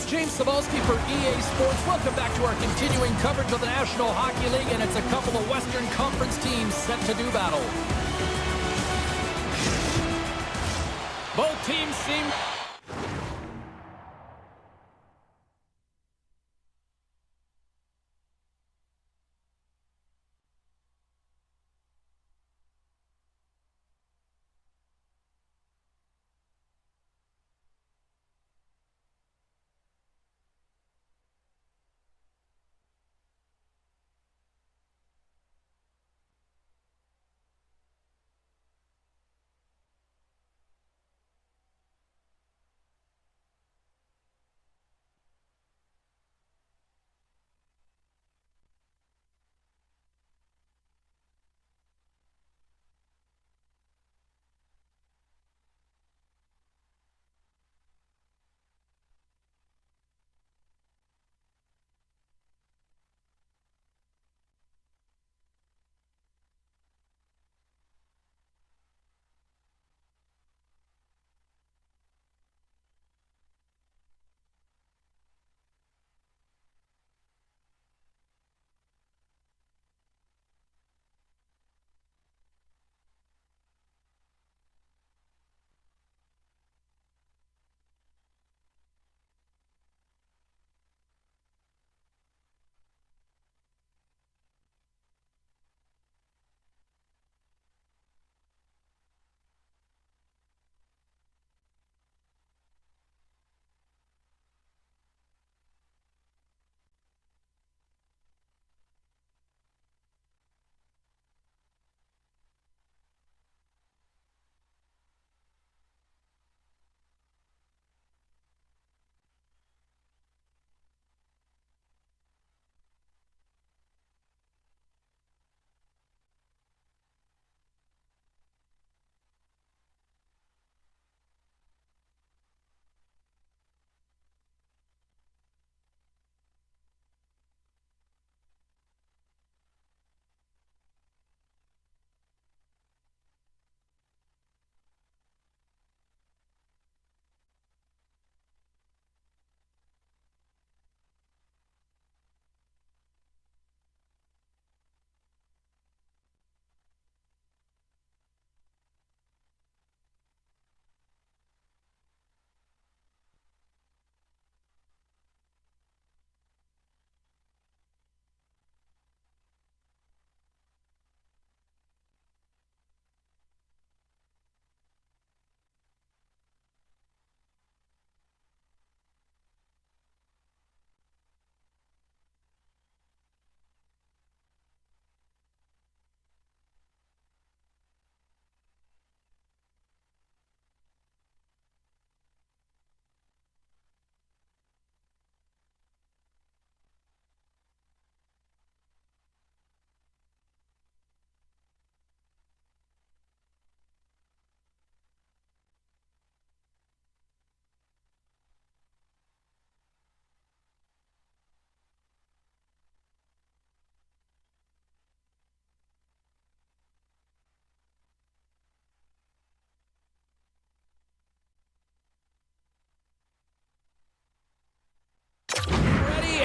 James Cybulski for EA Sports. Welcome back to our continuing coverage of the National Hockey League, and it's a couple of Western Conference teams set to do battle. Both teams seem...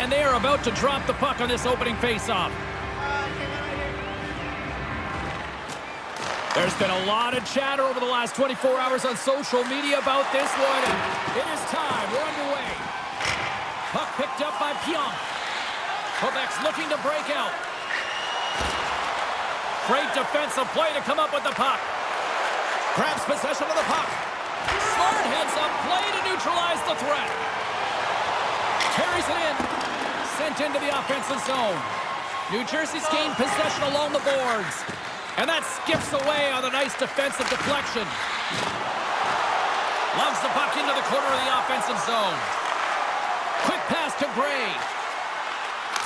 and they are about to drop the puck on this opening faceoff. There's been a lot of chatter over the last 24 hours on social media about this one. It is time. We're underway. Puck picked up by Pionk. Quebec's looking to break out. Great defensive play to come up with the puck. Grabs possession of the puck. Smart heads-up play to neutralize the threat. Carries it in. Sent into the offensive zone. New Jersey's gained possession along the boards. And that skips away on a nice defensive deflection. Loves the puck into the corner of the offensive zone. Quick pass to Gray.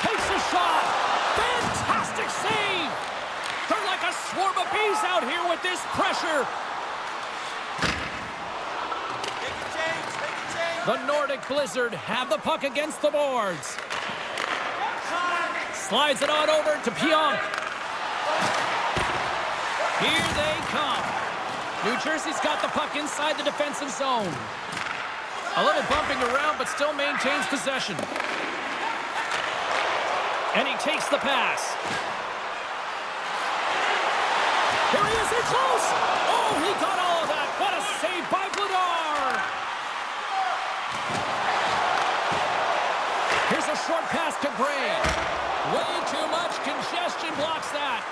Takes a shot. Fantastic save. They're like a swarm of bees out here with this pressure. The Nordic Blizzard have the puck against the boards. Slides it on over to Pionk. Here they come. New Jersey's got the puck inside the defensive zone. A little bumping around, but still maintains possession. And he takes the pass. Here he is, in close. Oh, he got all of that. What a save by Vladar. Here's a short pass to Bray. Way too much congestion blocks that.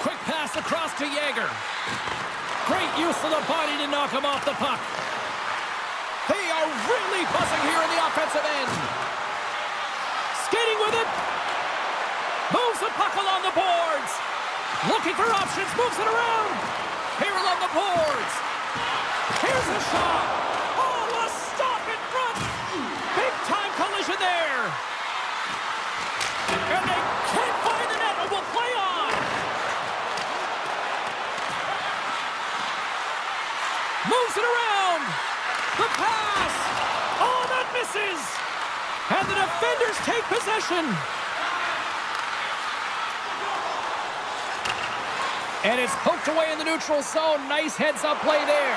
Quick pass across to Yager. Great use of the body to knock him off the puck. They are really buzzing here in the offensive end. Skating with it. Moves the puck along the boards. Looking for options. Moves it around. Here along the boards. Here's a shot. Oh, a stop in front. Big time collision there. And they can't find the net. It will play on. Moves it around. The pass. Oh, that misses. And the defenders take possession. And it's poked away in the neutral zone. Nice heads-up play there.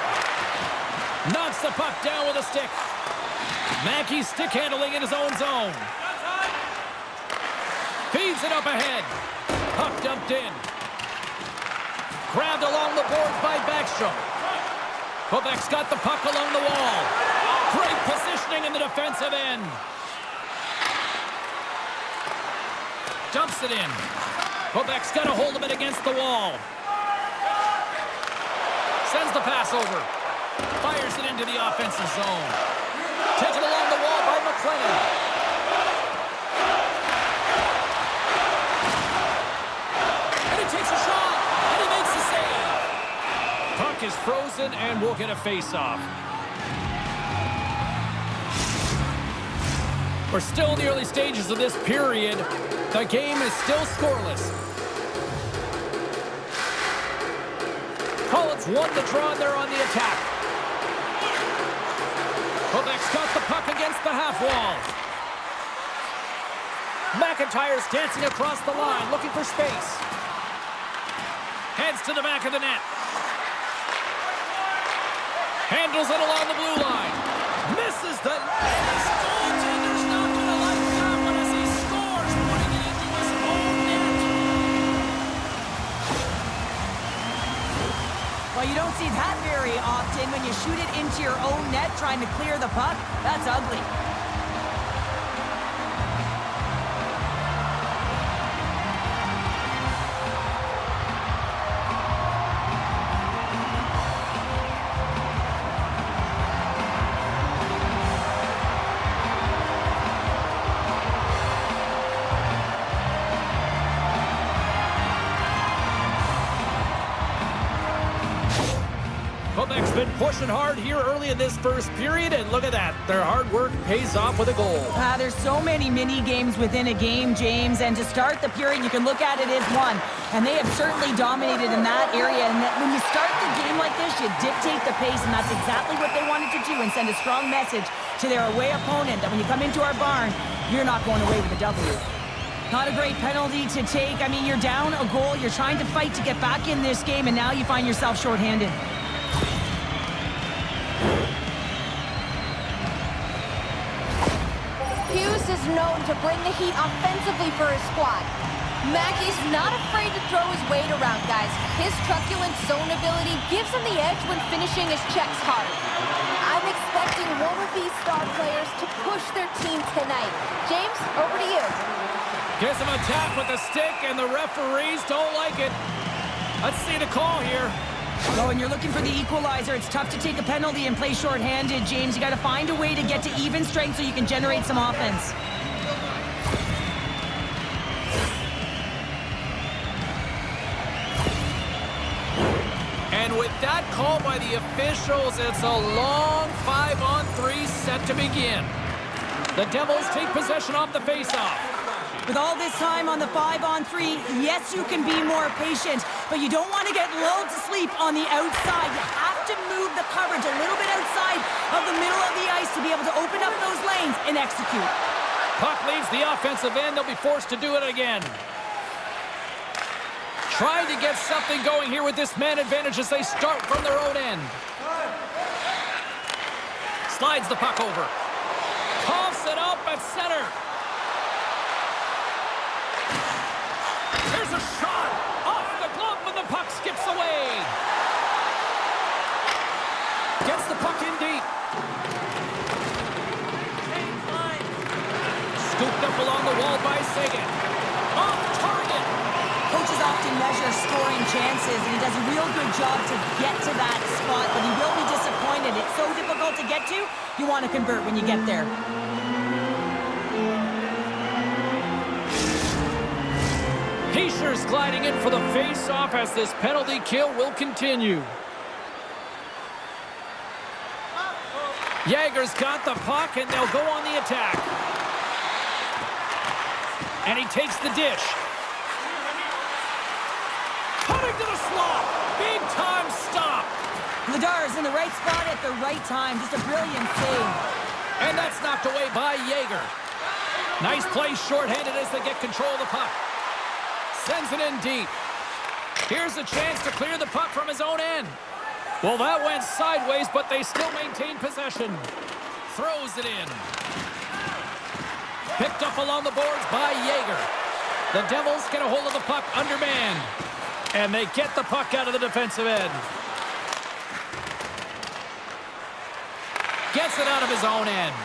Knocks the puck down with a stick. Mackey stick handling in his own zone. Feeds it up ahead. Puck dumped in. Grabbed along the boards by Backstrom. Quebec's got the puck along the wall. Great positioning in the defensive end. Dumps it in. Quebec's got a hold of it against the wall. Sends the pass over. Fires it into the offensive zone. Taken along the wall by McLennan. And he takes a shot. And he makes the save. Puck is frozen and we'll get a face-off. We're still in the early stages of this period. The game is still scoreless. Collins won the draw and they're on the attack. Quebec's got the puck against the half wall. McIntyre's dancing across the line, looking for space. Heads to the back of the net. Handles it along the blue line. Misses the net. Goaltender's not going to like that one as he scores, putting it into his own net. Well, you don't see that very often when you shoot it into your own net trying to clear the puck. That's ugly. Quebec's been pushing hard here early in this first period, and look at that. Their hard work pays off with a goal. There's so many mini games within a game, James, and to start the period, you can look at it as one. And they have certainly dominated in that area. And when you start the game like this, you dictate the pace, and that's exactly what they wanted to do and send a strong message to their away opponent that when you come into our barn, you're not going away with a W. Not a great penalty to take. I mean, you're down a goal. You're trying to fight to get back in this game, and now you find yourself shorthanded. Hughes is known to bring the heat offensively for his squad. Mackey's not afraid to throw his weight around, guys. His truculent zone ability gives him the edge when finishing his checks hard. I'm expecting one of these star players to push their team tonight. James, over to you. Gives him a tap with the stick, and the referees don't like it. Let's see the call here. So when you're looking for the equalizer, it's tough to take a penalty and play shorthanded, James. You got to find a way to get to even strength so you can generate some offense. And with that call by the officials, it's a long 5-on-3 set to begin. The Devils take possession off the faceoff. With all this time on the 5-on-3, yes, you can be more patient, but you don't want to get lulled to sleep on the outside. You have to move the coverage a little bit outside of the middle of the ice to be able to open up those lanes and execute. Puck leaves the offensive end. They'll be forced to do it again. Trying to get something going here with this man advantage as they start from their own end. Slides the puck over. Coughs it up at center. There's a shot. Off the glove, and the puck skips away. Gets the puck in deep. Scooped up along the wall by Saison. Off target. Coaches often measure scoring chances, and he does a real good job to get to that spot, but he will be disappointed. It's so difficult to get to, you want to convert when you get there. Heischer's gliding in for the face-off as this penalty kill will continue. Jaeger's got the puck, and they'll go on the attack. And he takes the dish. Cutting to the slot. Big time stop. Vladar is in the right spot at the right time. Just a brilliant save. And that's knocked away by Jaeger. Nice play shorthanded as they get control of the puck. Sends it in deep. Here's a chance to clear the puck from his own end. Well, that went sideways, but they still maintain possession. Throws it in. Picked up along the boards by Jaeger. The Devils get a hold of the puck undermanned. And they get the puck out of the defensive end. Gets it out of his own end.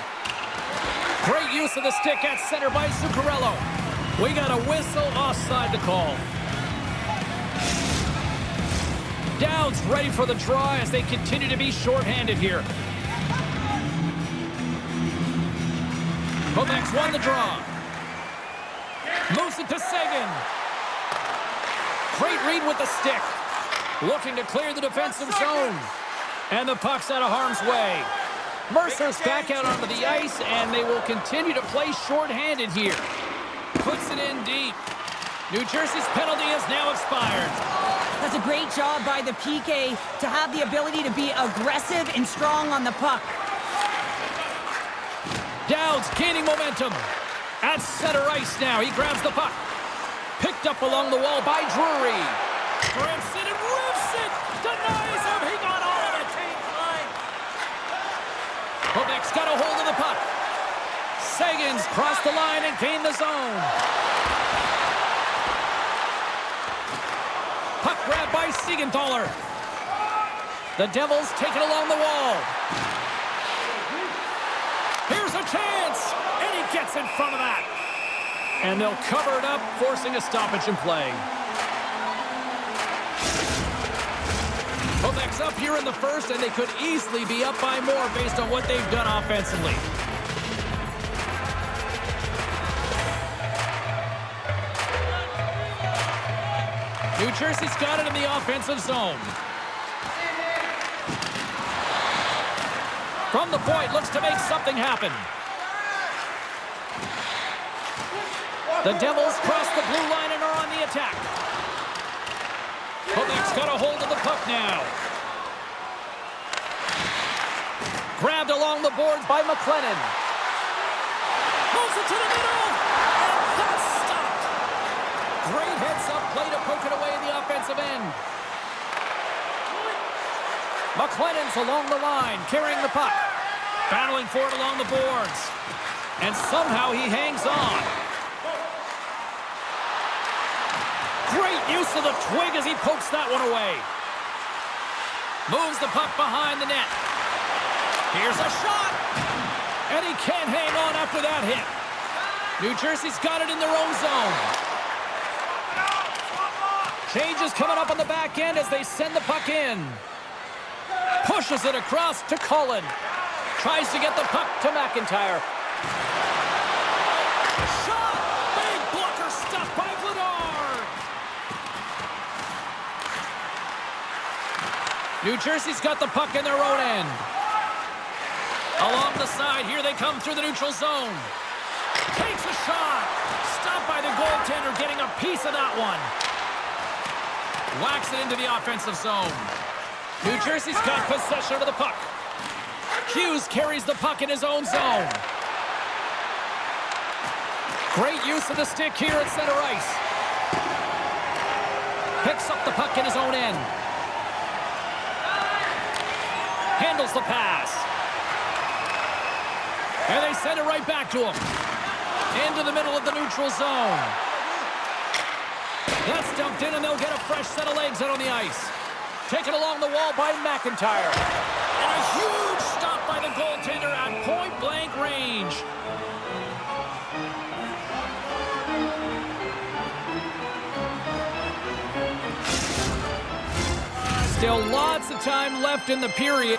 Great use of the stick at center by Zuccarello. We got a whistle offside to call. Dowd's ready for the draw as they continue to be shorthanded here. Quebec's won the draw. Moves it to Saison. Great read with the stick. Looking to clear the defensive zone. And the puck's out of harm's way. Mercer's back out onto the ice, and they will continue to play shorthanded here. Puts it in deep. New Jersey's penalty has now expired. That's a great job by the PK to have the ability to be aggressive and strong on the puck. Dowd's gaining momentum. At center ice now. He grabs the puck. Picked up along the wall by Drury. Grips it and rips it. Denies him. He got all of it. Quebec's got a hold of the puck. Sagan's crossed the line and gained the zone. Puck grabbed by Siegenthaler. The Devils take it along the wall. Here's a chance, and he gets in front of that. And they'll cover it up, forcing a stoppage in play. Quebec's up here in the first, and they could easily be up by more based on what they've done offensively. New Jersey's got it in the offensive zone. From the point, looks to make something happen. The Devils cross the blue line and are on the attack. Quebec's got a hold of the puck now. Grabbed along the boards by McLennan. Moves it to the middle. And that's stopped. Great heads-up play to poke it away in the offensive end. McLennan's along the line, carrying the puck. Battling for it along the boards. And somehow he hangs on. Great use of the twig as he pokes that one away. Moves the puck behind the net. Here's a shot. And he can't hang on after that hit. New Jersey's got it in their own zone. Changes coming up on the back end as they send the puck in. Pushes it across to Cullen. Tries to get the puck to McIntyre. Shot! Big blocker stuffed by Vladar. New Jersey's got the puck in their own end. Along the side, here they come through the neutral zone. Takes a shot. Stopped by the goaltender, getting a piece of that one. Whacks it into the offensive zone. New Jersey's got possession of the puck. Hughes carries the puck in his own zone. Great use of the stick here at center ice. Picks up the puck in his own end. Handles the pass. And they send it right back to him. Into the middle of the neutral zone. That's dumped in, and they'll get a fresh set of legs out on the ice. Taken along the wall by McIntyre. And a huge stop by the goaltender at point-blank range. Still lots of time left in the period.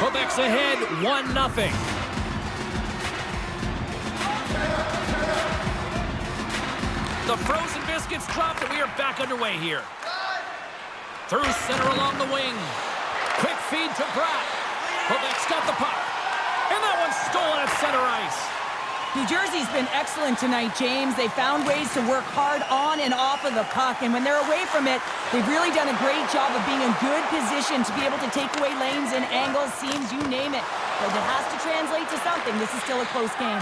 Quebec's ahead 1-0. The frozen biscuits dropped, and we are back underway here. Through center along the wing. Quick feed to Bratt. Quebec's got the puck. And that one's stolen at center ice. New Jersey's been excellent tonight, James. They found ways to work hard on and off of the puck, and when they're away from it, they've really done a great job of being in good position to be able to take away lanes and angles, seams, you name it. But it has to translate to something. This is still a close game.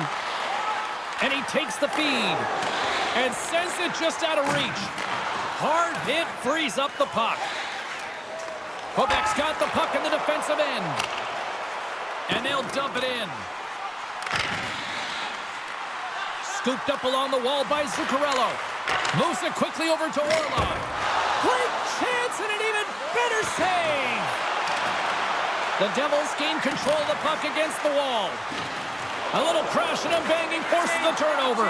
And he takes the feed and sends it just out of reach. Hard hit frees up the puck. Quebec's got the puck in the defensive end. And they'll dump it in. Scooped up along the wall by Zuccarello. Moves it quickly over to Orlov. Great chance and an even better save. The Devils gain control of the puck against the wall. A little crashing and banging forces the turnover.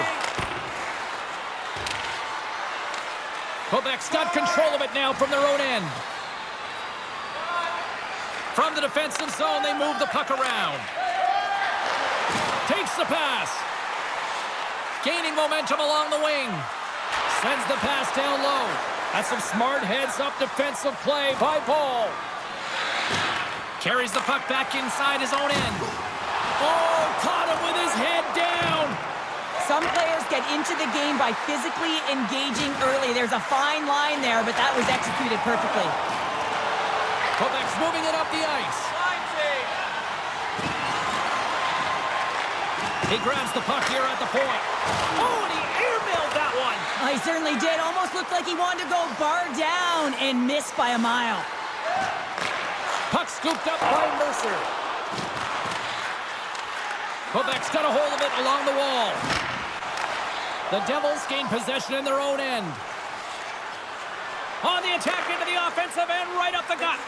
Quebec's got control of it now from their own end. From the defensive zone, they move the puck around. Takes the pass. Gaining momentum along the wing. Sends the pass down low. That's some smart heads-up defensive play by Ball. Carries the puck back inside his own end. Oh, caught him with his head down. Some players get into the game by physically engaging early. There's a fine line there, but that was executed perfectly. Quebec's moving it up the ice. He grabs the puck here at the point. Oh, and he airmailed that one. He certainly did. Almost looked like he wanted to go bar down and missed by a mile. Puck scooped up by Mercer. Quebec's got a hold of it along the wall. The Devils gain possession in their own end. On the attack into the offensive end, right up the gut.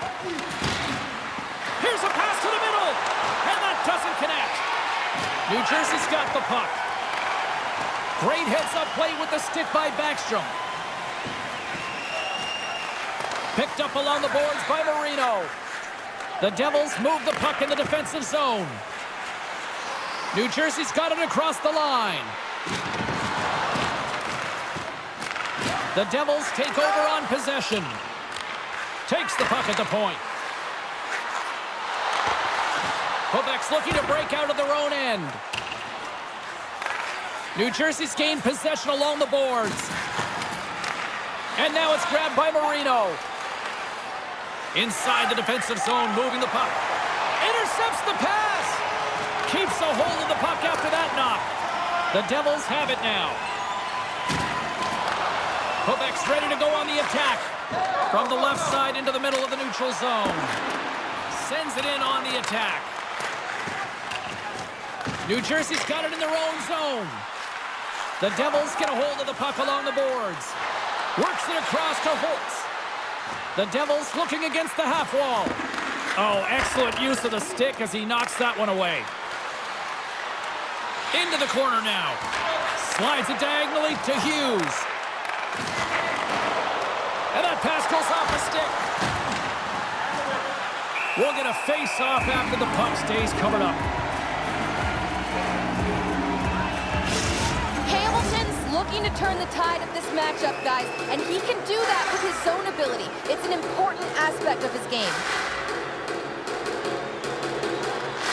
Here's a pass to the middle, and that doesn't connect. New Jersey's got the puck. Great heads-up play with the stick by Backstrom. Picked up along the boards by Marino. The Devils move the puck in the defensive zone. New Jersey's got it across the line. The Devils take over on possession. Takes the puck at the point. Quebec's looking to break out of their own end. New Jersey's gained possession along the boards. And now it's grabbed by Marino. Inside the defensive zone, moving the puck. Intercepts the pass. Keeps a hold of the puck after that knock. The Devils have it now. Quebec's ready to go on the attack. From the left side into the middle of the neutral zone. Sends it in on the attack. New Jersey's got it in their own zone. The Devils get a hold of the puck along the boards. Works it across to Holtz. The Devils looking against the half wall. Oh, excellent use of the stick as he knocks that one away. Into the corner now. Slides it diagonally to Hughes. And that pass goes off the stick. We'll get a face-off after the puck stays covered up. Hamilton's looking to turn the tide of this matchup, guys, and he can do that with his zone ability. It's an important aspect of his game.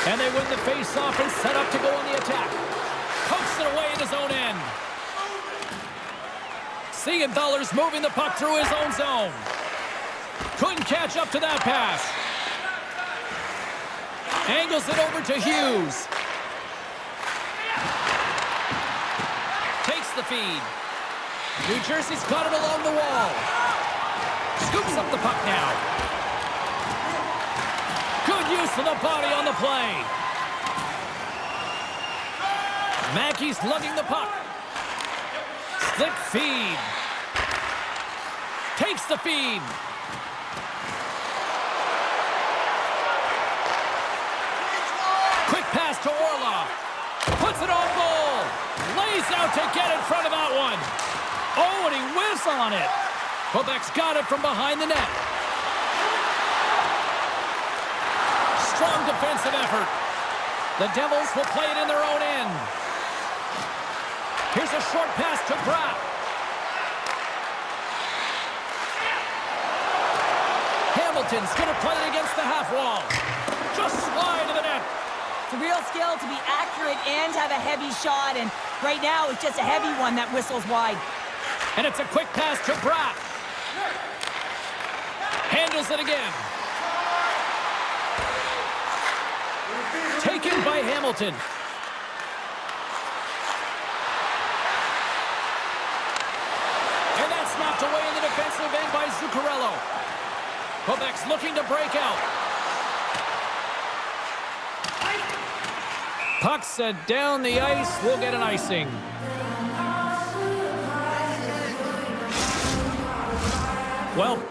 And they win the face-off and set up to go on the attack. Pokes it away in his own end. Siegenthaler's moving the puck through his own zone. Couldn't catch up to that pass. Angles it over to Hughes. Takes the feed. New Jersey's got it along the wall. Scoops up the puck now. Good use of the body on the play. Mackey's lugging the puck. Slick feed. Takes the feed. Quick pass to Orlov. Puts it on goal. Lays out to get in front of that one. Oh, and he whiffs on it. Quebec's got it from behind the net. Strong defensive effort. The Devils will play it in their own end. Here's a short pass to Bratt. Hamilton's going to play it against the half wall. Just wide of the net. It's a real skill to be accurate and have a heavy shot, and right now it's just a heavy one that whistles wide. And it's a quick pass to Bratt. Handles it again. Taken by Hamilton. And that's knocked away in the defensive end by Zuccarello. Quebec's looking to break out. Puck set down the ice. We'll get an icing. Well,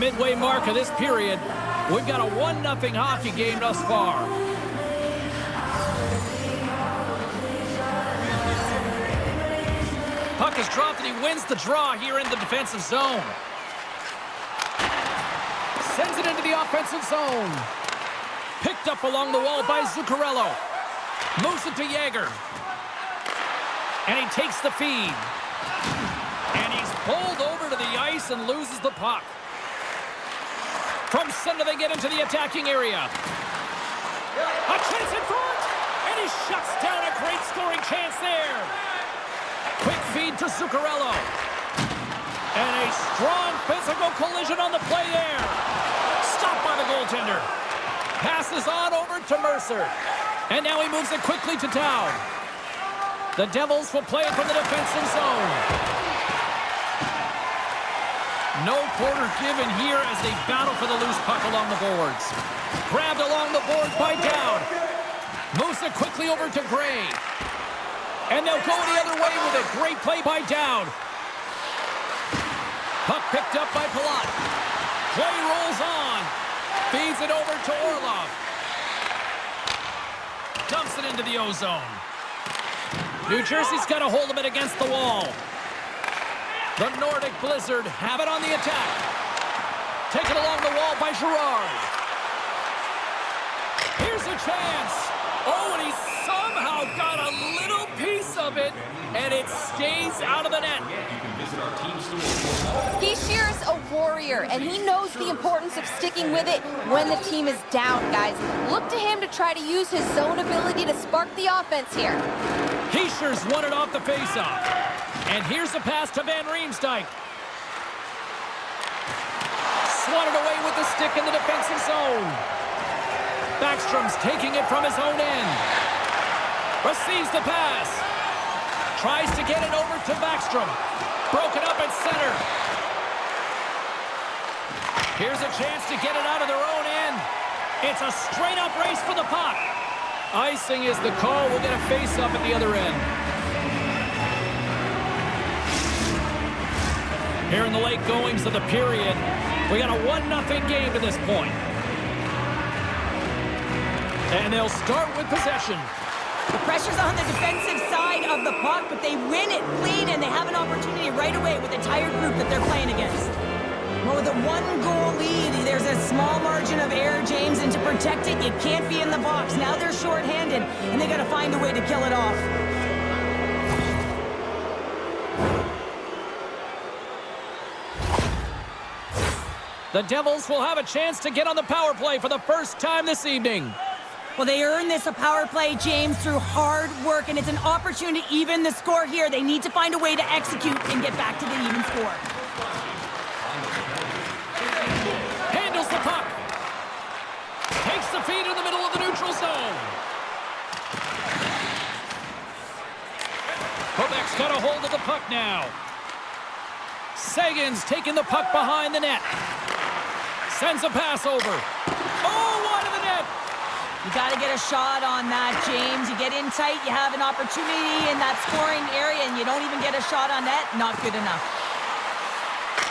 midway mark of this period. We've got a 1-0 hockey game thus far. Puck is dropped and he wins the draw here in the defensive zone. Sends it into the offensive zone. Picked up along the wall by Zuccarello. Moves it to Yager. And he takes the feed. And he's pulled over to the ice and loses the puck. From center they get into the attacking area. A chance in front! And he shuts down a great scoring chance there. Quick feed to Zuccarello. And a strong physical collision on the play there. Stopped by the goaltender. Passes on over to Mercer. And now he moves it quickly to Dow. The Devils will play it from the defensive zone. No quarter given here as they battle for the loose puck along the boards. Grabbed along the boards by Dowd. Moves it quickly over to Gray. And they'll go the other way with it. Great play by Dowd. Puck picked up by Palat. Play rolls on. Feeds it over to Orlov. Dumps it into the O-zone. New Jersey's got a hold of it against the wall. The Nordic Blizzard have it on the attack. Taken along the wall by Girard. Here's a chance. Oh, and he somehow got a little piece of it, and it stays out of the net. He's Shear's a warrior, and he knows the importance of sticking with it when the team is down, guys. Look to him to try to use his zone ability to spark the offense here. Heischer's won it off the faceoff. And here's the pass to Van Riemsdyk. Swatted away with the stick in the defensive zone. Backstrom's taking it from his own end. Receives the pass. Tries to get it over to Backstrom. Broken up at center. Here's a chance to get it out of their own end. It's a straight-up race for the puck. Icing is the call. We'll get a face-up at the other end. Here in the late goings of the period, we got a 1-0 game to this point. And they'll start with possession. The pressure's on the defensive side of the puck, but they win it clean, and they have an opportunity right away with the tired group that they're playing against. Well, with a 1-goal lead, there's a small margin of error, James, and to protect it, you can't be in the box. Now they're shorthanded, and they got to find a way to kill it off. The Devils will have a chance to get on the power play for the first time this evening. Well, they earned this a power play, James, through hard work, and it's an opportunity to even the score here. They need to find a way to execute and get back to the even score. Handles the puck. Takes the feed in the middle of the neutral zone. Quebec's got a hold of the puck now. Sagan's taking the puck behind the net. Sends a pass over. Oh, wide of the net. You got to get a shot on that, James. You get in tight, you have an opportunity in that scoring area, and you don't even get a shot on net. Not good enough.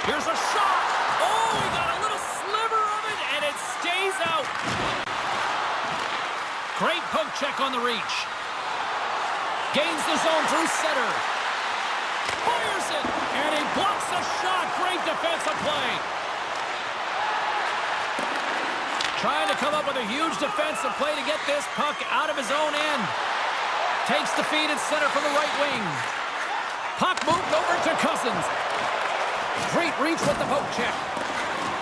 Here's a shot. Oh, he got a little sliver of it, and it stays out. Great poke check on the reach. Gains the zone through center. Fires it, and he blocks the shot. Great defensive play. Trying to come up with a huge defensive play to get this puck out of his own end. Takes the feed at center from the right wing. Puck moved over to Cousins. Great reach with the poke check.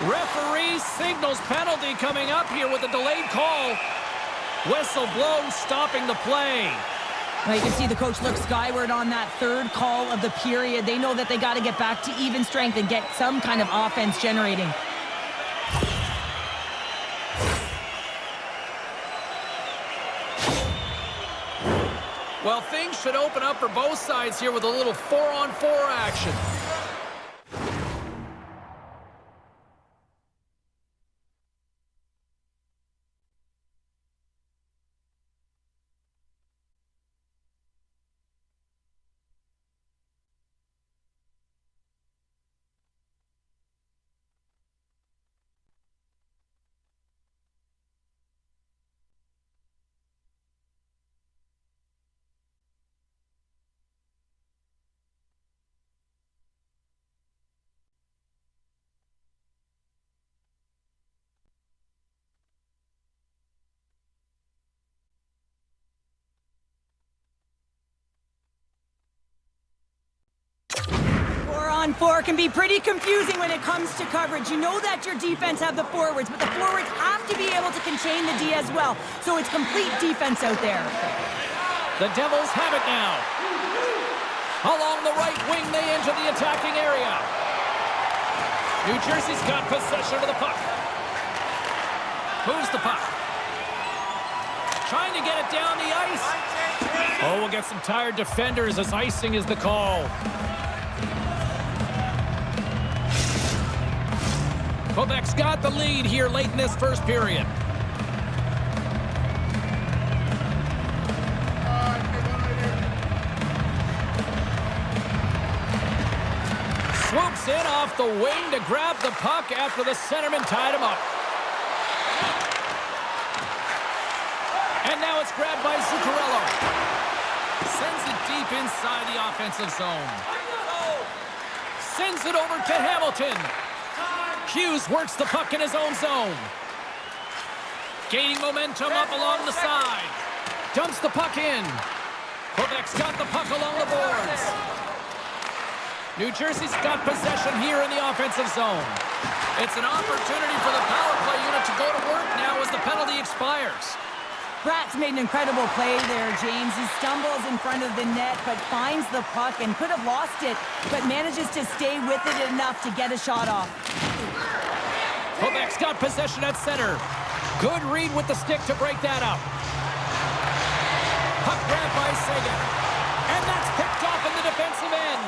Referee signals penalty coming up here with a delayed call. Whistle blown, stopping the play. Well, you can see the coach look skyward on that third call of the period. They know that they got to get back to even strength and get some kind of offense generating. Well, things should open up for both sides here with a little 4-on-4 action. 4-on-4 can be pretty confusing when it comes to coverage. You know that your defense have the forwards, but the forwards have to be able to contain the D as well. So it's complete defense out there. The Devils have it now. Along the right wing, they enter the attacking area. New Jersey's got possession of the puck. Moves the puck. Trying to get it down the ice. Oh, we'll get some tired defenders as icing is the call. Quebec's got the lead here late in this first period. Swoops in off the wing to grab the puck after the centerman tied him up. And now it's grabbed by Zuccarello. Sends it deep inside the offensive zone. Sends it over to Hamilton. Hughes works the puck in his own zone. Gaining momentum up along the side. Dumps the puck in. Quebec's got the puck along the boards. New Jersey's got possession here in the offensive zone. It's an opportunity for the power play unit to go to work now as the penalty expires. Pratt's made an incredible play there, James. He stumbles in front of the net, but finds the puck and could have lost it, but manages to stay with it enough to get a shot off. Quebec's got possession at center. Good read with the stick to break that up. Puck grabbed by Saison. And that's picked off in the defensive end.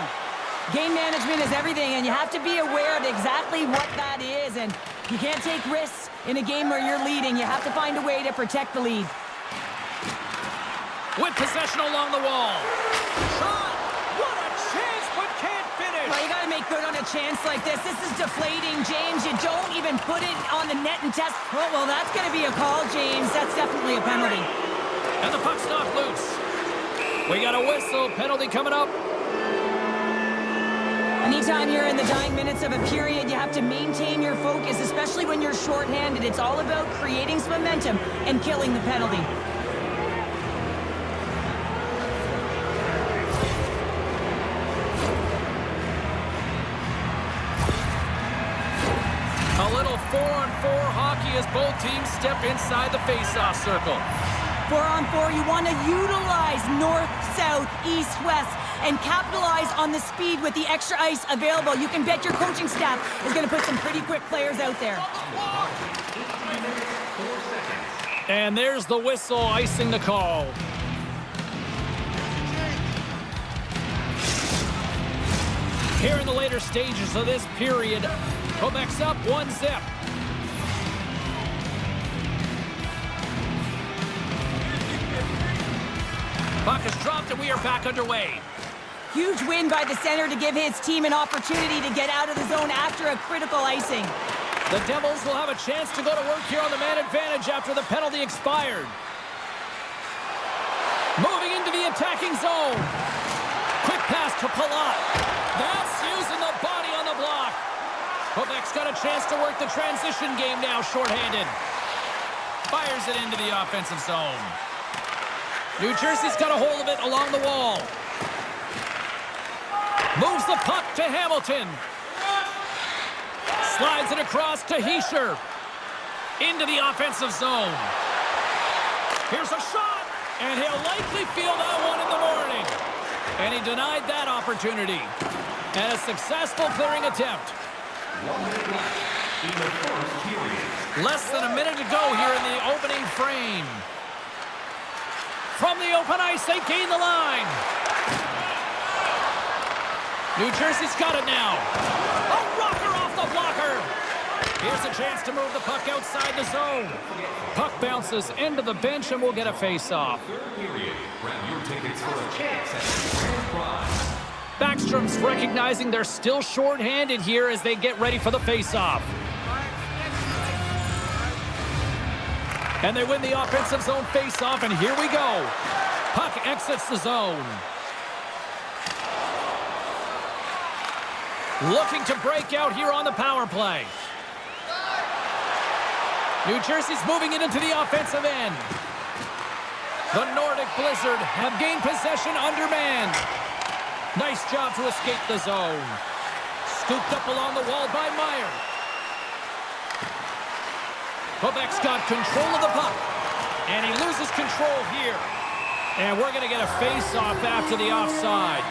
Game management is everything, and you have to be aware of exactly what that is, and you can't take risks in a game where you're leading. You have to find a way to protect the lead. With possession along the wall. Shot! What a chance, but can't finish! Well, you got to make good on a chance like this. This is deflating, James. You don't even put it on the net and test. Oh, well, that's going to be a call, James. That's definitely a penalty. And the puck's knocked loose. We got a whistle. Penalty coming up. Anytime you're in the dying minutes of a period, you have to maintain your focus, especially when you're shorthanded. It's all about creating some momentum and killing the penalty. A little 4-on-4 hockey as both teams step inside the face-off circle. 4-on-4, you want to utilize north, south, east, west, and capitalize on the speed with the extra ice available. You can bet your coaching staff is going to put some pretty quick players out there. And there's the whistle icing the call. Here in the later stages of this period, Quebec's up 1-0. Puck is dropped and we are back underway. Huge win by the center to give his team an opportunity to get out of the zone after a critical icing. The Devils will have a chance to go to work here on the man advantage after the penalty expired. Moving into the attacking zone. Quick pass to Palat. That's using the body on the block. Quebec's got a chance to work the transition game now shorthanded. Fires it into the offensive zone. New Jersey's got a hold of it along the wall. Moves the puck to Hamilton. Slides it across to Hischier. Into the offensive zone. Here's a shot. And he'll likely feel that one in the morning. And he denied that opportunity. And a successful clearing attempt. Less than a minute to go here in the opening frame. From the open ice, they gain the line. New Jersey's got it now. A rocker off the blocker. Here's a chance to move the puck outside the zone. Puck bounces into the bench and we'll get a face-off. Backstrom's recognizing they're still short-handed here as they get ready for the face-off. And they win the offensive zone face-off, and here we go. Puck exits the zone. Looking to break out here on the power play. New Jersey's moving it into the offensive end. The Nordic Blizzard have gained possession undermanned. Nice job to escape the zone. Scooped up along the wall by Meyer. Quebec's got control of the puck. And he loses control here. And we're going to get a face-off after the offside.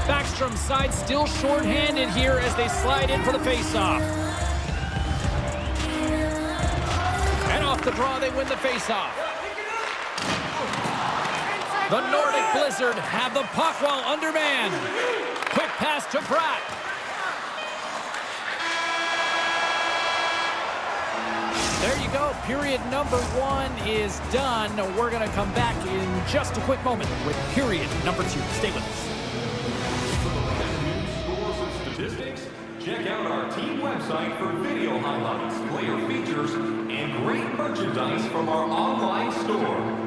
Backstrom's side still shorthanded here as they slide in for the face-off. And off the draw, they win the face-off. The Nordic Blizzard have the puck while undermanned. Quick pass to Pratt. There you go. Period number 1 is done. We're going to come back in just a quick moment with period number 2. Stay with us. Scores and statistics? Check out our team website for video highlights, player features, and great merchandise from our online store.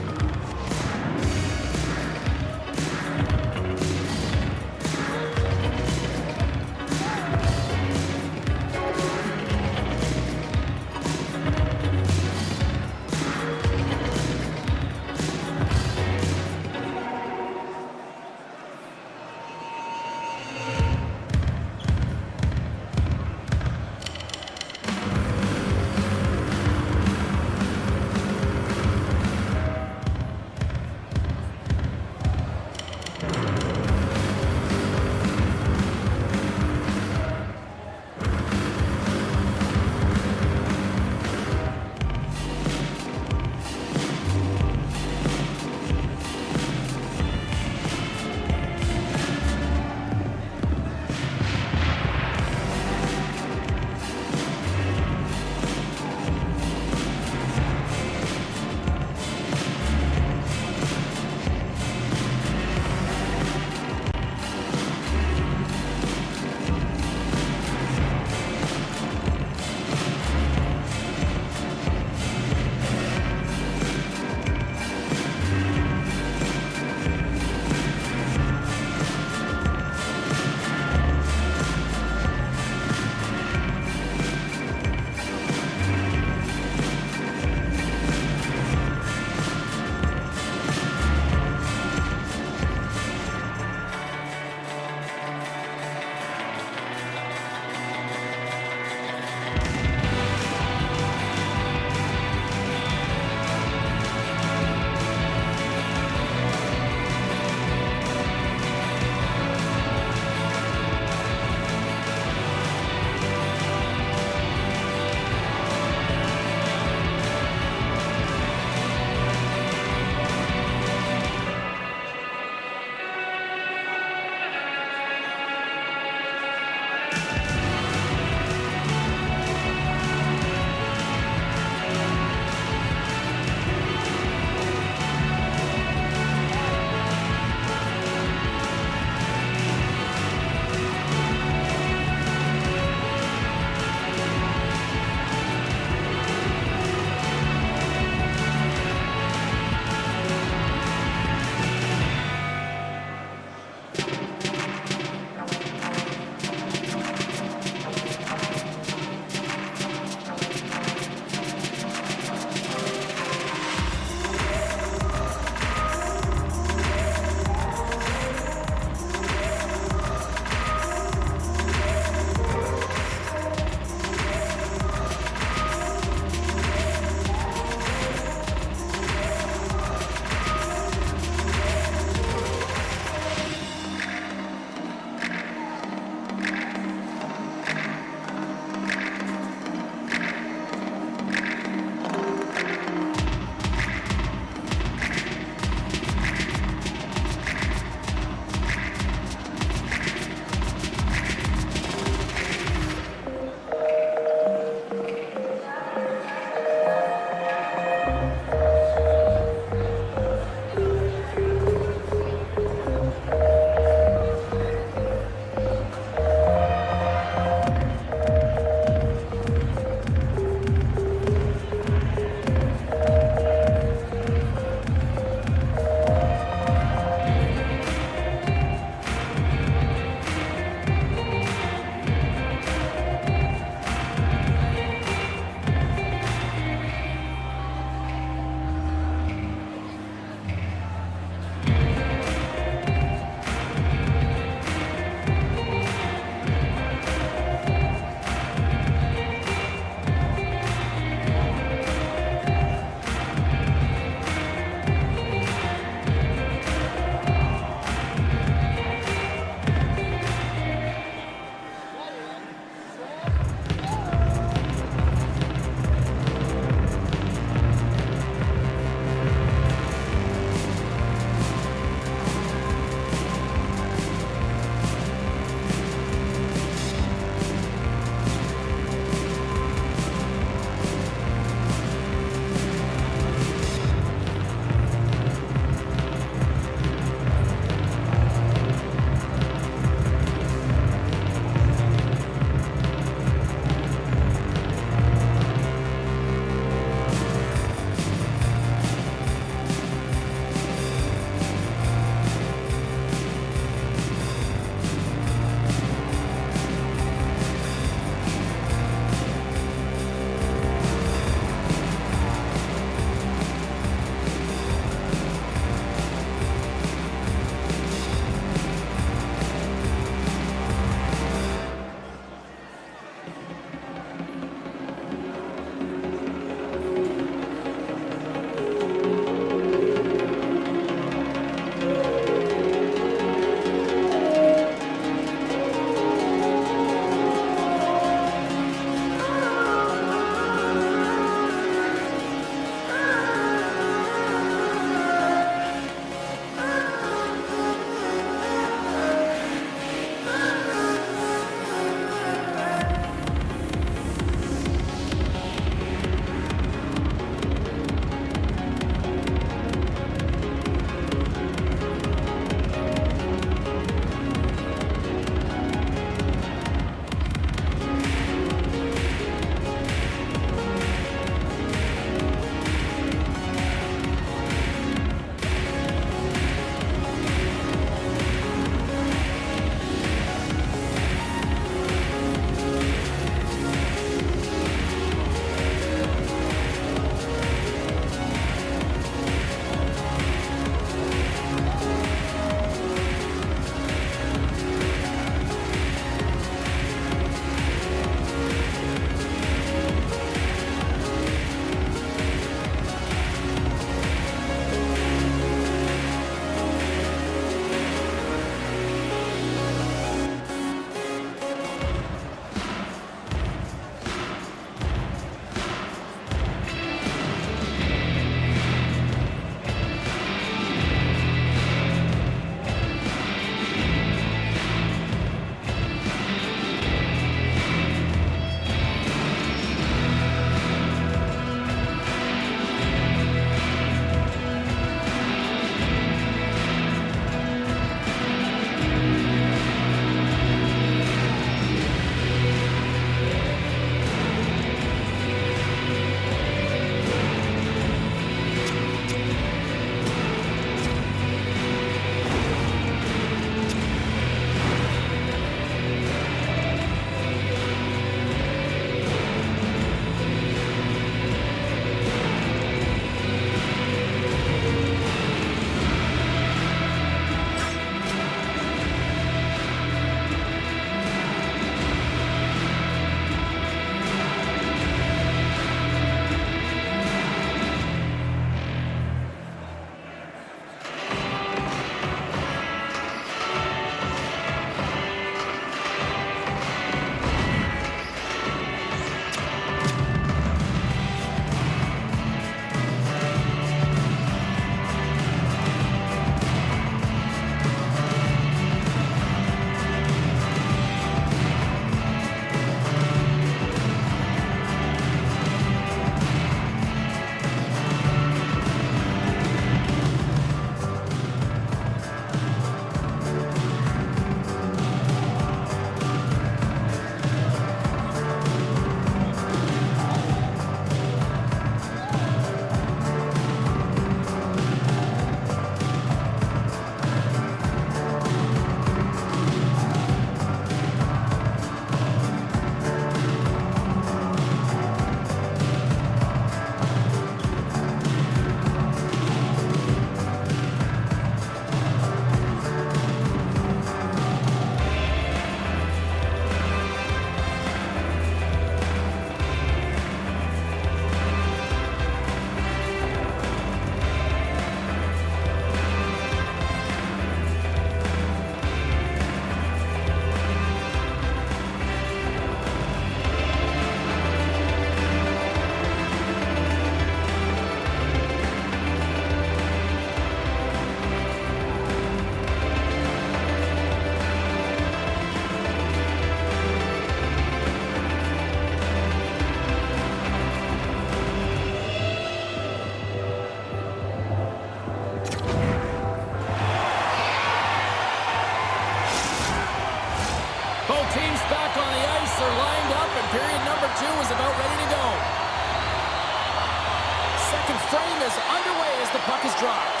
frame is underway as the puck is dropped.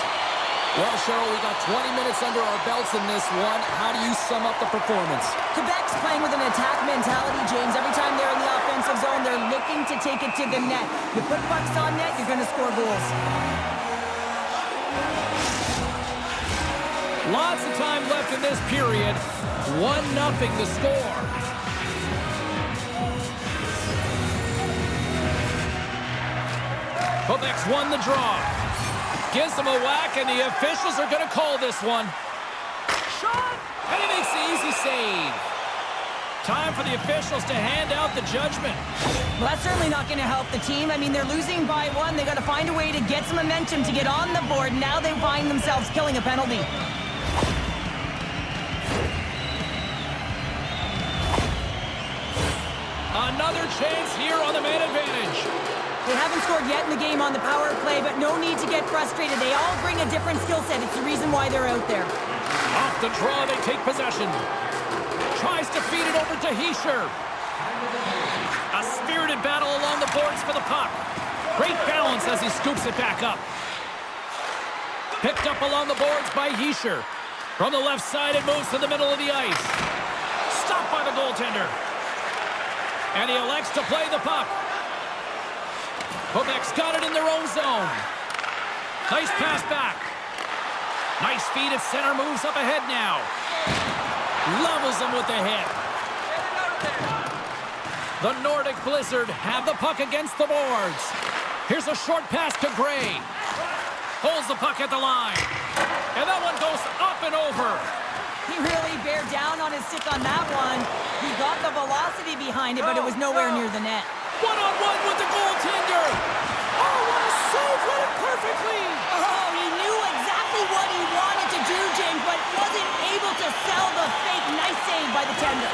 Well, Cheryl, we got 20 minutes under our belts in this one. How do you sum up the performance? Quebec's playing with an attack mentality, James. Every time they're in the offensive zone, they're looking to take it to the net. You put pucks on net, you're going to score goals. Lots of time left in this period. 1-0 the score. Quebec's won the draw. Gives them a whack, and the officials are going to call this one. Shot! And he makes the easy save. Time for the officials to hand out the judgment. Well, that's certainly not going to help the team. I mean, they're losing by 1. They got to find a way to get some momentum to get on the board. Now they find themselves killing a penalty. Another chance here on the man advantage. They haven't scored yet in the game on the power play, but no need to get frustrated. They all bring a different skill set. It's the reason why they're out there. Off the draw, they take possession. Tries to feed it over to Hischier. A spirited battle along the boards for the puck. Great balance as he scoops it back up. Picked up along the boards by Hischier. From the left side, it moves to the middle of the ice. Stopped by the goaltender. And he elects to play the puck. Quebec's got it in their own zone. Nice pass back. Nice feed at center, moves up ahead now. Levels him with the hit. The Nordic Blizzard have the puck against the boards. Here's a short pass to Gray. Holds the puck at the line. And that one goes up and over. He really bared down on his stick on that one. He got the velocity behind it, but it was nowhere near the net. One-on-one with the goaltender. Oh, what a save! Read it perfectly. Oh, he knew exactly what he wanted to do, James, but wasn't able to sell the fake. Nice save by the tender.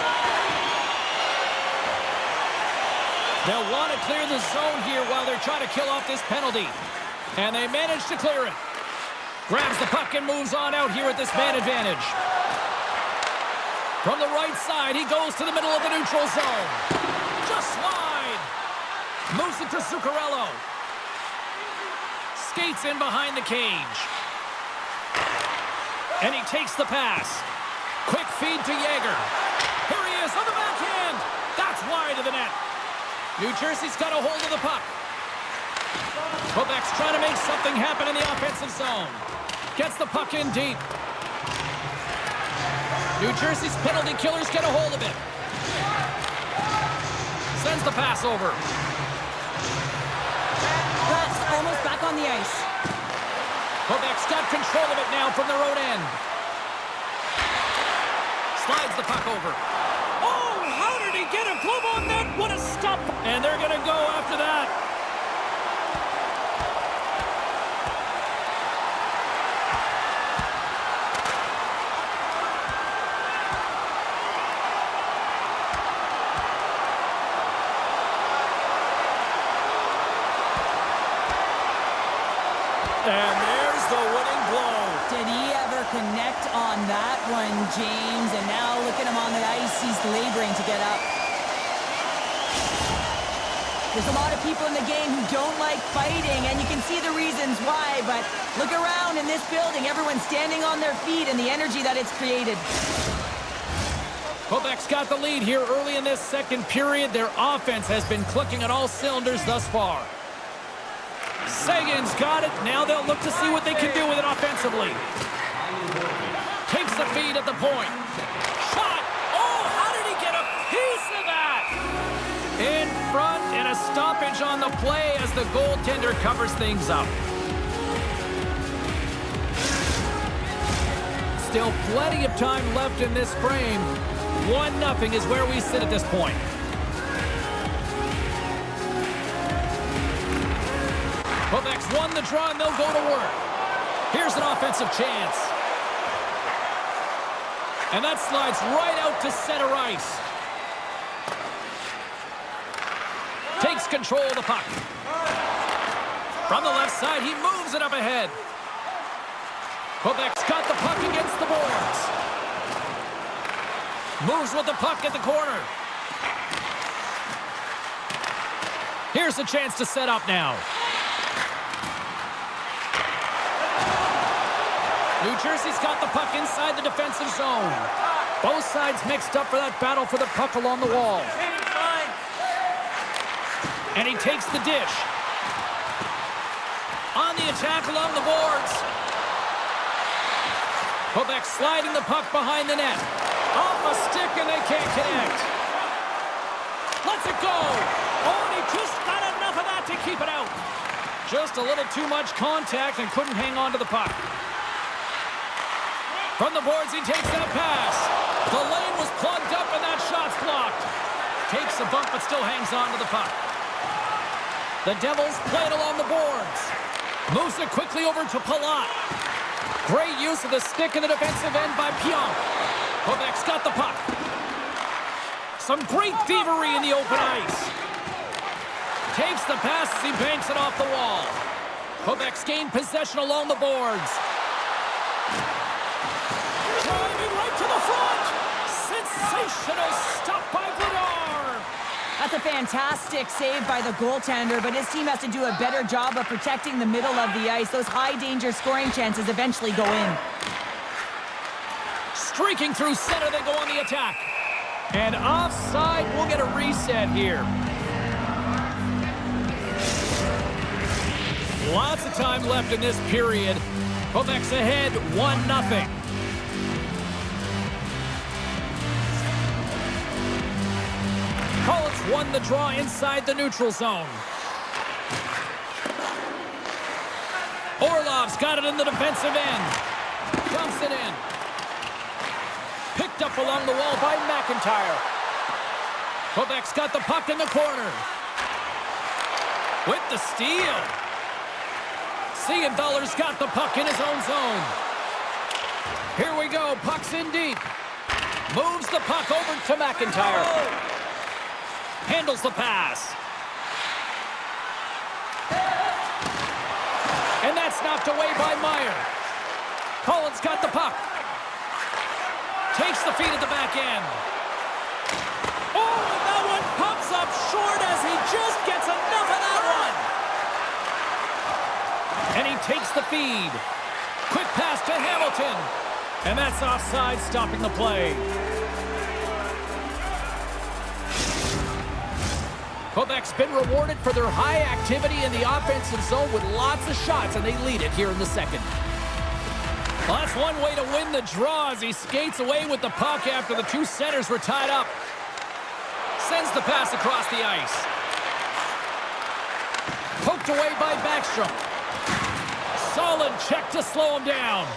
They'll want to clear the zone here while they're trying to kill off this penalty. And they manage to clear it. Grabs the puck and moves on out here at this man advantage. From the right side, he goes to the middle of the neutral zone. Just wide. Moves it to Zuccarello. Skates in behind the cage. And he takes the pass. Quick feed to Yager. Here he is on the backhand. That's wide of the net. New Jersey's got a hold of the puck. Quebec's trying to make something happen in the offensive zone. Gets the puck in deep. New Jersey's penalty killers get a hold of it. Sends the pass over. That's almost back on the ice. Quebec's got control of it now from their own end. Slides the puck over. Oh, how did he get a glove on that? What a stop. And they're going to go after that. And there's the winning blow. Did he ever connect on that one, James? And now look at him on the ice. He's laboring to get up. There's a lot of people in the game who don't like fighting, and you can see the reasons why, but look around in this building. Everyone's standing on their feet and the energy that it's created. Quebec's got the lead here early in this second period. Their offense has been clicking on all cylinders thus far. Sagan's got it. Now they'll look to see what they can do with it offensively. Takes the feed at the point. Shot! Oh, how did he get a piece of that? In front, and a stoppage on the play as the goaltender covers things up. Still plenty of time left in this frame. 1-0 is where we sit at this point. Quebec's won the draw, and they'll go to work. Here's an offensive chance. And that slides right out to center ice. Takes control of the puck. From the left side, he moves it up ahead. Quebec's got the puck against the boards. Moves with the puck at the corner. Here's a chance to set up now. New Jersey's got the puck inside the defensive zone. Both sides mixed up for that battle for the puck along the wall. And he takes the dish. On the attack along the boards. Quebec sliding the puck behind the net. Off a stick and they can't connect. Lets it go. Oh, and he just got enough of that to keep it out. Just a little too much contact and couldn't hang on to the puck. From the boards, he takes that pass. The lane was plugged up and that shot's blocked. Takes a bump but still hangs on to the puck. The Devils play it along the boards. Moves it quickly over to Palat. Great use of the stick in the defensive end by Pionk. Quebec's got the puck. Some great thievery in the open ice. Takes the pass as he banks it off the wall. Quebec's gained possession along the boards. Driving right to the front. Sensational stop by Gladar. That's a fantastic save by the goaltender, but his team has to do a better job of protecting the middle of the ice. Those high-danger scoring chances eventually go in. Streaking through center, they go on the attack. And offside, we'll get a reset here. Lots of time left in this period. Quebec's ahead 1-0. Collins won the draw inside the neutral zone. Orlov's got it in the defensive end. Dumps it in. Picked up along the wall by McIntyre. Quebec's got the puck in the corner. With the steal. Siegenthaler's got the puck in his own zone. Here we go. Puck's in deep. Moves the puck over to McIntyre. Handles the pass. And that's knocked away by Meyer. Collins got the puck. Takes the feed at the back end. Oh, and that one pops up short as he just gets enough of that one. And he takes the feed. Quick pass to Hamilton. And that's offside, stopping the play. Quebec's been rewarded for their high activity in the offensive zone with lots of shots, and they lead it here in the second. Well, that's one way to win the draw as he skates away with the puck after the two centers were tied up. Sends the pass across the ice. Poked away by Backstrom. Solid check to slow him down.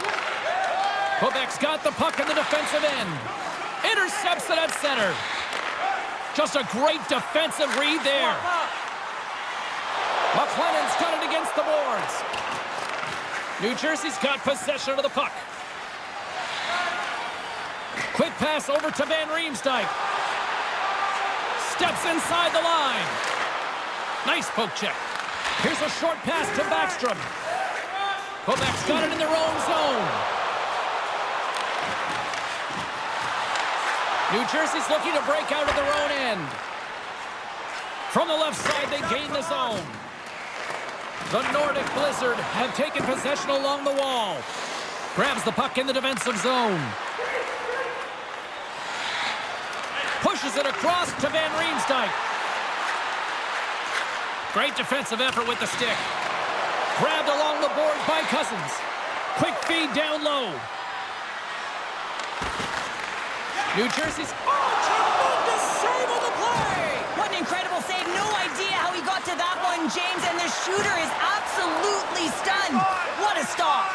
Quebec's got the puck in the defensive end. Intercepts it at center. Just a great defensive read there. McLennan's got it against the boards. New Jersey's got possession of the puck. Quick pass over to Van Riemsdyk. Steps inside the line. Nice poke check. Here's a short pass to Backstrom. Quebec's got it in their own zone. New Jersey's looking to break out of their own end. From the left side, they gain the zone. The Nordic Blizzard have taken possession along the wall. Grabs the puck in the defensive zone. Pushes it across to Van Riemsdyk. Great defensive effort with the stick. Grabbed along the board by Cousins. Quick feed down low. New Jersey's... Oh, tremendous save on the play! What an incredible save. No idea how he got to that one, James, and the shooter is absolutely stunned. What a stop.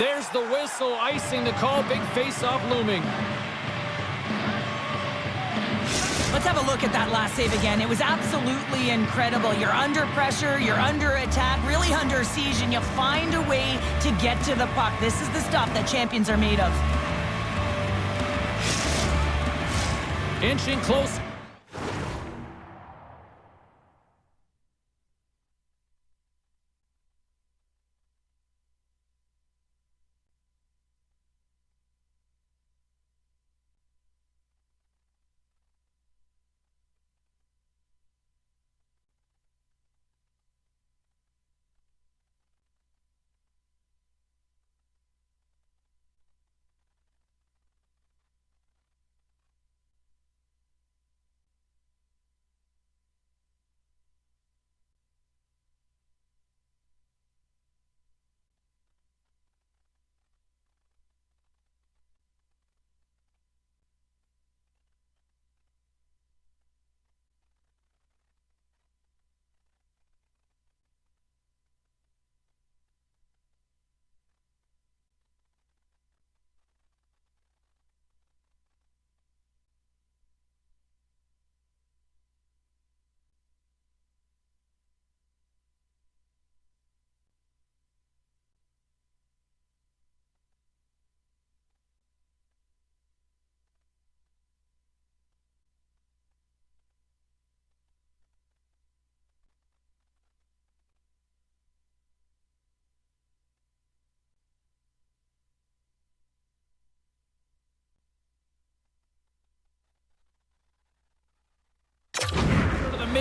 There's the whistle, icing the call. Big face-off looming. Let's have a look at that last save again. It was absolutely incredible. You're under pressure, you're under attack, really under siege, and you find a way to get to the puck. This is the stuff that champions are made of. Inching close.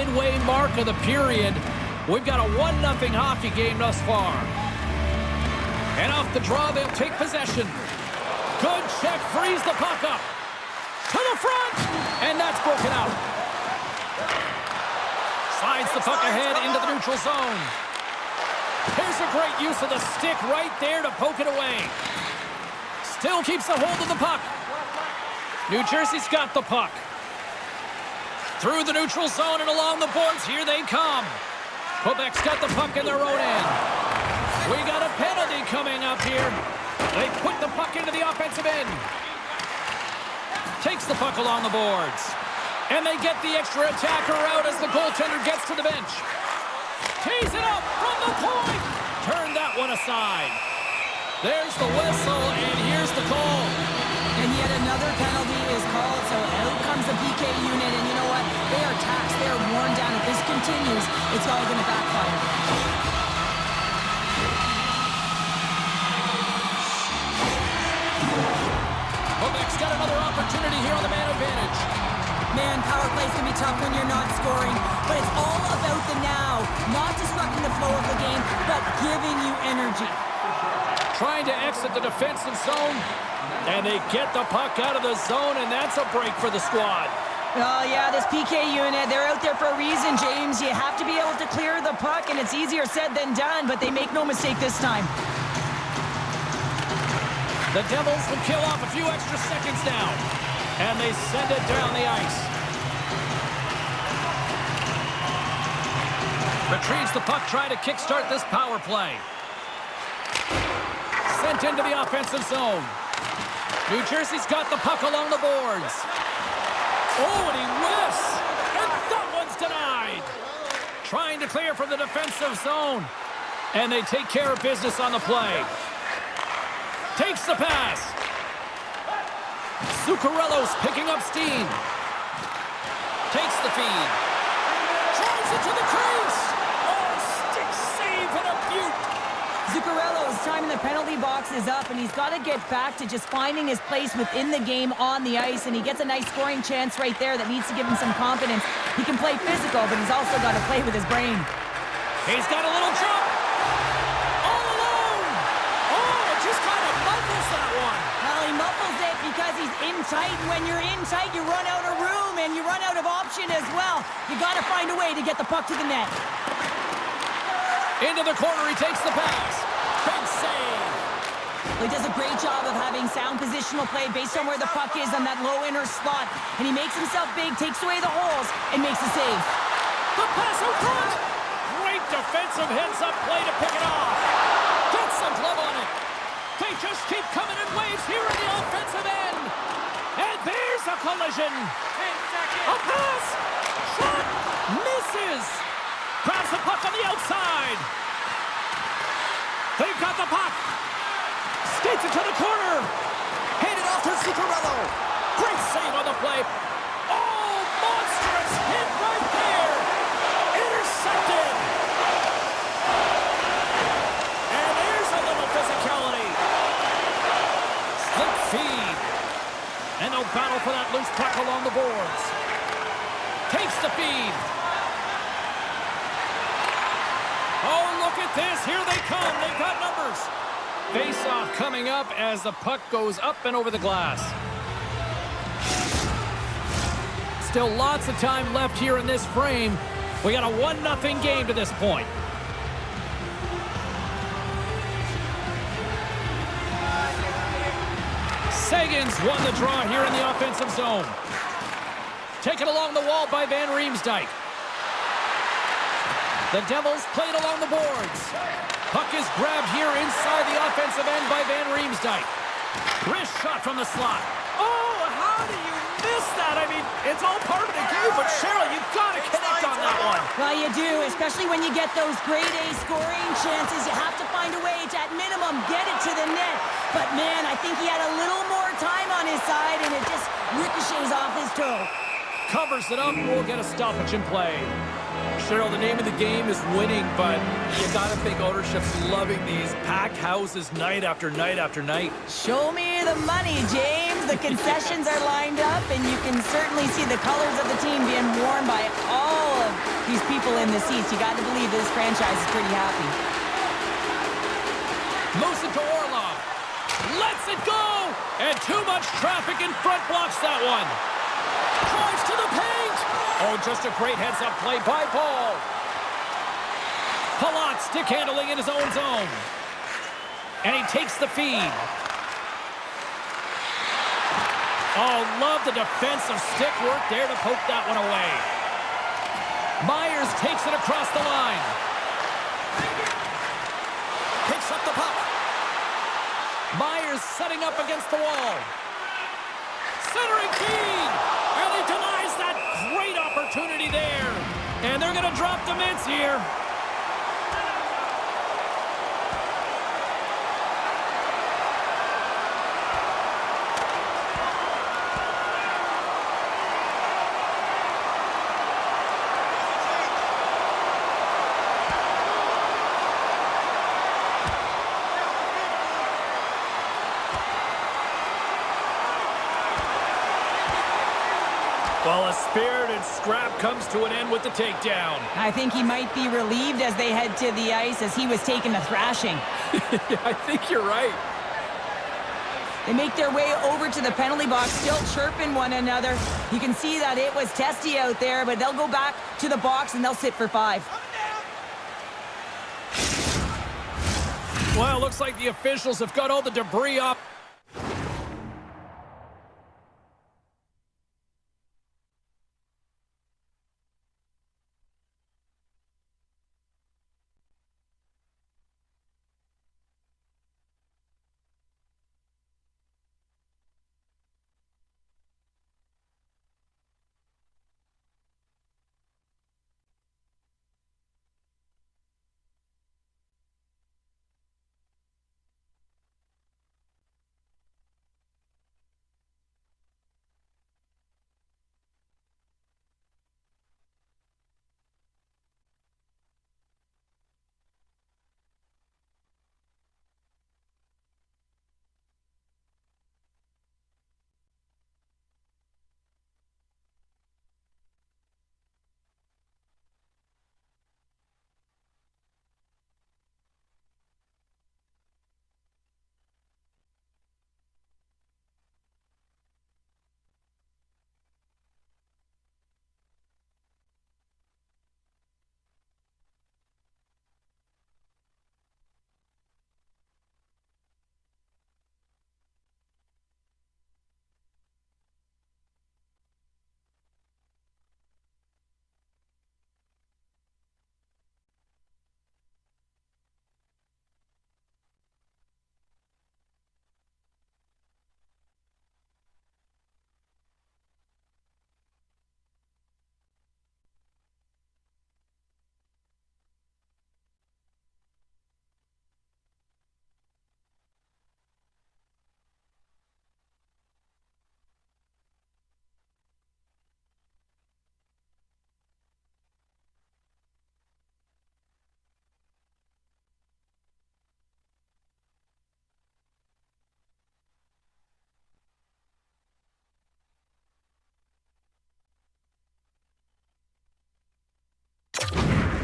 midway mark of the period. We've got a 1-0 hockey game thus far. And off the draw, they'll take possession. Good check, frees the puck up. To the front, and that's broken out. Slides the puck ahead into the neutral zone. Here's a great use of the stick right there to poke it away. Still keeps a hold of the puck. New Jersey's got the puck. Through the neutral zone and along the boards, here they come. Quebec's got the puck in their own end. We got a penalty coming up here. They put the puck into the offensive end. Takes the puck along the boards. And they get the extra attacker out as the goaltender gets to the bench. Tees it up from the point. Turn that one aside. There's the whistle, and here's the call. And yet another penalty is called, so out comes the PK unit, and you know what? They are taxed, they are worn down. If this continues, it's all going to backfire. Quebec's got another opportunity here on the man advantage. Man, power plays can be tough when you're not scoring, but it's all about the now. Not disrupting the flow of the game, but giving you energy. Trying to exit the defensive zone, and they get the puck out of the zone, and that's a break for the squad. Oh, yeah, this PK unit, they're out there for a reason, James. You have to be able to clear the puck, and it's easier said than done, but they make no mistake this time. The Devils will kill off a few extra seconds now, and they send it down the ice. Retrieves the puck, trying to kickstart this power play. Sent into the offensive zone. New Jersey's got the puck along the boards. Oh, and he whiffs. And that one's denied. Trying to clear from the defensive zone. And they take care of business on the play. Takes the pass. Zuccarello's picking up steam. Takes the feed. Drives it to the crease. Oh, stick save and a beaut. Zuccarello's time in the penalty box is up, and he's got to get back to just finding his place within the game on the ice, and he gets a nice scoring chance right there that needs to give him some confidence. He can play physical, but he's also got to play with his brain. He's got a little jump. All alone. Oh, it just kind of muffles that one. Well, he muffles it because he's in tight, and when you're in tight, you run out of room, and you run out of option as well. You got to find a way to get the puck to the net. Into the corner, he takes the pass. Big save. He does a great job of having sound positional play based on where the puck is on that low inner slot. And he makes himself big, takes away the holes, and makes a save. The pass out front. Great defensive heads-up play to pick it off. Gets some glove on it. They just keep coming in waves here in the offensive end. And there's a collision. A pass. Shot. Misses. Grabs the puck on the outside. They've got the puck. Skates it to the corner. Handed off to Zuccarello. Great save on the play. Oh, monstrous hit right there. Intercepted. And there's a little physicality. Slip feed. And they'll battle for that loose puck along the boards. Takes the feed. Oh, look at this. Here they come. They've got numbers. Face-off coming up as the puck goes up and over the glass. Still lots of time left here in this frame. We got a 1-0 game to this point. Sagan's won the draw here in the offensive zone. Taken along the wall by Van Riemsdyk. The Devils played along the boards. Puck is grabbed here inside the offensive end by Van Riemsdyk. Wrist shot from the slot. Oh, how do you miss that? I mean, it's all part of the game, but Cheryl, you've got to connect on that one. Well, you do, especially when you get those grade A scoring chances. You have to find a way to, at minimum, get it to the net. But, man, I think he had a little more time on his side, and it just ricochets off his toe. Covers it up, we'll get a stoppage in play. Cheryl, the name of the game is winning, but you gotta think ownership's loving these packed houses night after night after night. Show me the money, James. The concessions are lined up, and you can certainly see the colors of the team being worn by all of these people in the seats. You got to believe this franchise is pretty happy. Moves it to Orlov. Lets it go! And too much traffic in front blocks that one. Drives to the paint! Oh, just a great heads-up play by Paul. Palat stick handling in his own zone. And he takes the feed. Oh, love the defensive stick work there to poke that one away. Myers takes it across the line. Picks up the puck. Myers setting up against the wall. Centering feed! And he denies that great opportunity there. And they're going to drop the mitts here. Well, a spirited scrap comes to an end with the takedown. I think he might be relieved as they head to the ice as he was taking a thrashing. Yeah, I think you're right. They make their way over to the penalty box, still chirping one another. You can see that it was testy out there, but they'll go back to the box and they'll sit for 5. Well, looks like the officials have got all the debris up.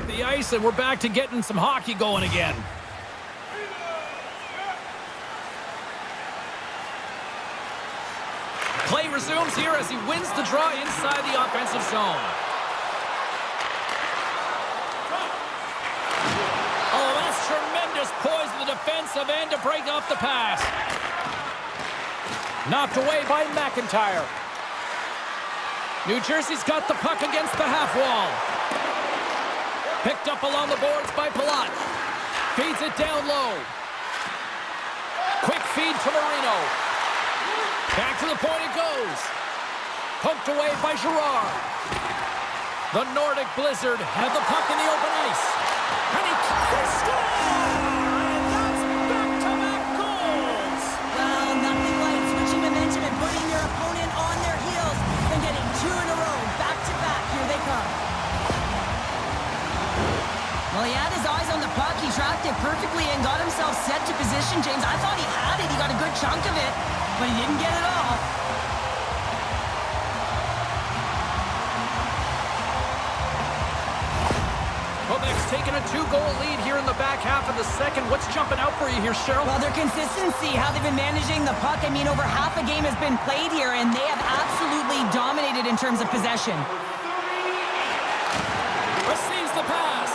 The ice, and we're back to getting some hockey going again. Play resumes here as he wins the draw inside the offensive zone. Oh, that's tremendous poise in the defensive end to break off the pass. Knocked away by McIntyre. New Jersey's got the puck against the half wall. Picked up along the boards by Palat. Feeds it down low. Quick feed to Marino. Back to the point it goes. Poked away by Girard. The Nordic Blizzard have the puck in the open ice. And he scores! And that's back-to-back goals! Well, nothing like switching momentum and putting their opponent on their heels and getting 2 in a row. Back-to-back. Here they come. Well, he had his eyes on the puck. He tracked it perfectly and got himself set to position, James. I thought he had it. He got a good chunk of it, but he didn't get it all. Quebec's taking a 2-goal lead here in the back half of the second. What's jumping out for you here, Cheryl? Well, their consistency, how they've been managing the puck. I mean, over half a game has been played here, and they have absolutely dominated in terms of possession. Receives the pass.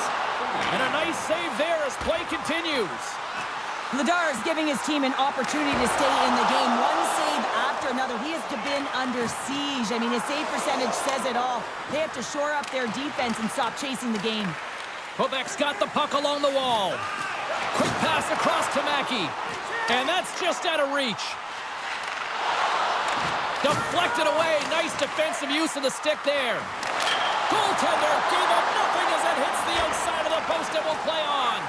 And a nice save there as play continues. Vladar is giving his team an opportunity to stay in the game. One save after another. He has been under siege. I mean, his save percentage says it all. They have to shore up their defense and stop chasing the game. Quebec's got the puck along the wall. Quick pass across to Mackey. And that's just out of reach. Deflected away. Nice defensive use of the stick there. Goaltender gave up nothing as it hits the outside of the post and will play on.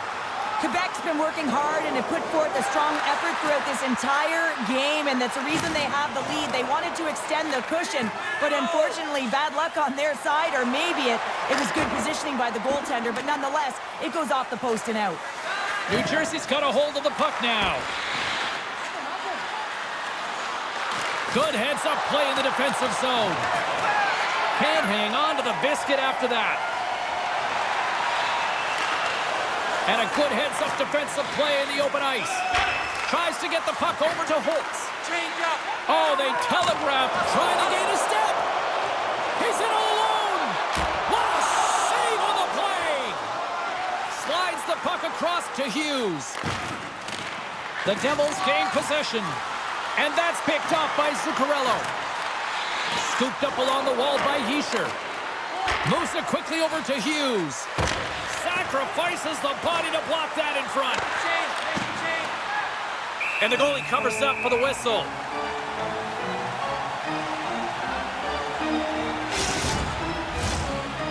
Quebec's been working hard and have put forth a strong effort throughout this entire game, and that's the reason they have the lead. They wanted to extend the cushion, but unfortunately, bad luck on their side, or maybe it was good positioning by the goaltender, but nonetheless, it goes off the post and out. New Jersey's got a hold of the puck now. Good heads-up play in the defensive zone. Can't hang on to the biscuit after that. And a good heads-up defensive play in the open ice. Tries to get the puck over to Holtz. Change up. Oh, they telegraph, trying to gain a step. He's in all alone. What a save on the play. Slides the puck across to Hughes. The Devils gain possession. And that's picked up by Zuccarello. Scooped up along the wall by Hischier. Moves it quickly over to Hughes. Sacrifices the body to block that in front. And the goalie covers up for the whistle.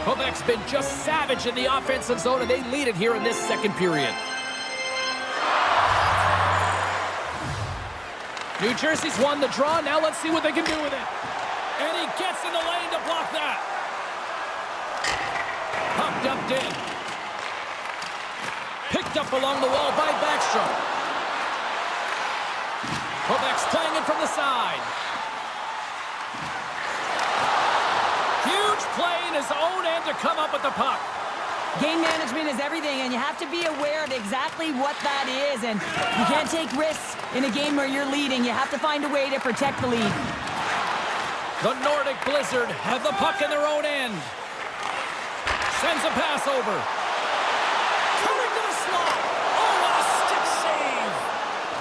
Quebec's been just savage in the offensive zone, and they lead it here in this second period. New Jersey's won the draw. Now let's see what they can do with it. And he gets in the lane to block that. Puck dumped in. Picked up along the wall by Backstrom. Quebec's playing it from the side. Huge play in his own end to come up with the puck. Game management is everything, and you have to be aware of exactly what that is. And you can't take risks in a game where you're leading. You have to find a way to protect the lead. The Nordic Blizzard have the puck in their own end. Sends a pass over. Coming to the slot. Oh, what a stick save.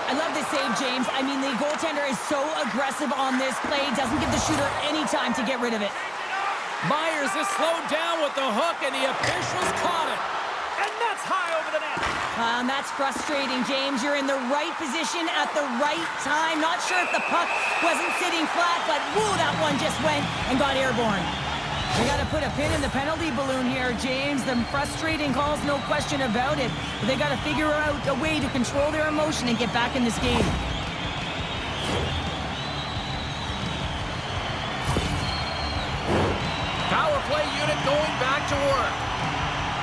I love this save, James. I mean, the goaltender is so aggressive on this play. Doesn't give the shooter any time to get rid of it. Myers is slowed down with the hook, and the officials caught it. And that's high over the net. And that's frustrating, James. You're in the right position at the right time. Not sure if the puck wasn't sitting flat, but woo, that one just went and got airborne. They got to put a pin in the penalty balloon here, James. The frustrating calls, no question about it. But they got to figure out a way to control their emotion and get back in this game. Power play unit going back to work.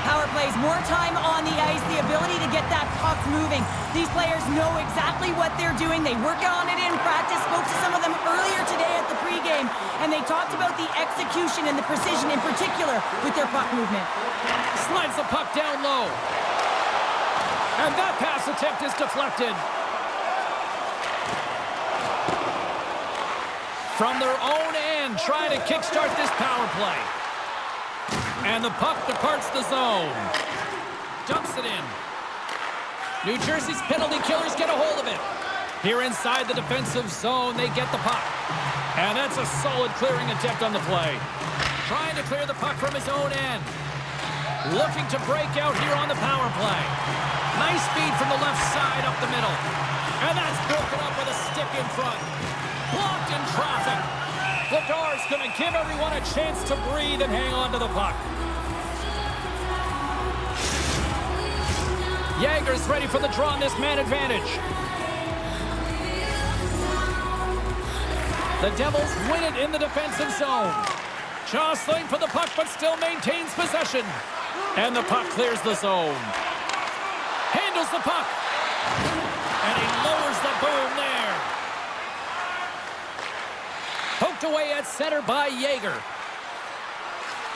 Power plays, more time on the ice, the ability to get that puck moving. These players know exactly what they're doing. They work on it in practice. Spoke to some of them earlier today at the pregame, and they talked about the execution and the precision in particular with their puck movement. Slides the puck down low. And that pass attempt is deflected. From their own end, trying to kickstart this power play. And the puck departs the zone. Dumps it in. New Jersey's penalty killers get a hold of it. Here inside the defensive zone, they get the puck. And that's a solid clearing attempt on the play. Trying to clear the puck from his own end. Looking to break out here on the power play. Nice feed from the left side up the middle. And that's broken up with a stick in front. Blocked in traffic. Vladar's going to give everyone a chance to breathe and hang on to the puck. Jager's ready for the draw on this man advantage. The Devils win it in the defensive zone. Jostling for the puck, but still maintains possession. And the puck clears the zone. Handles the puck. And he lowers the boom there. Poked away at center by Jager.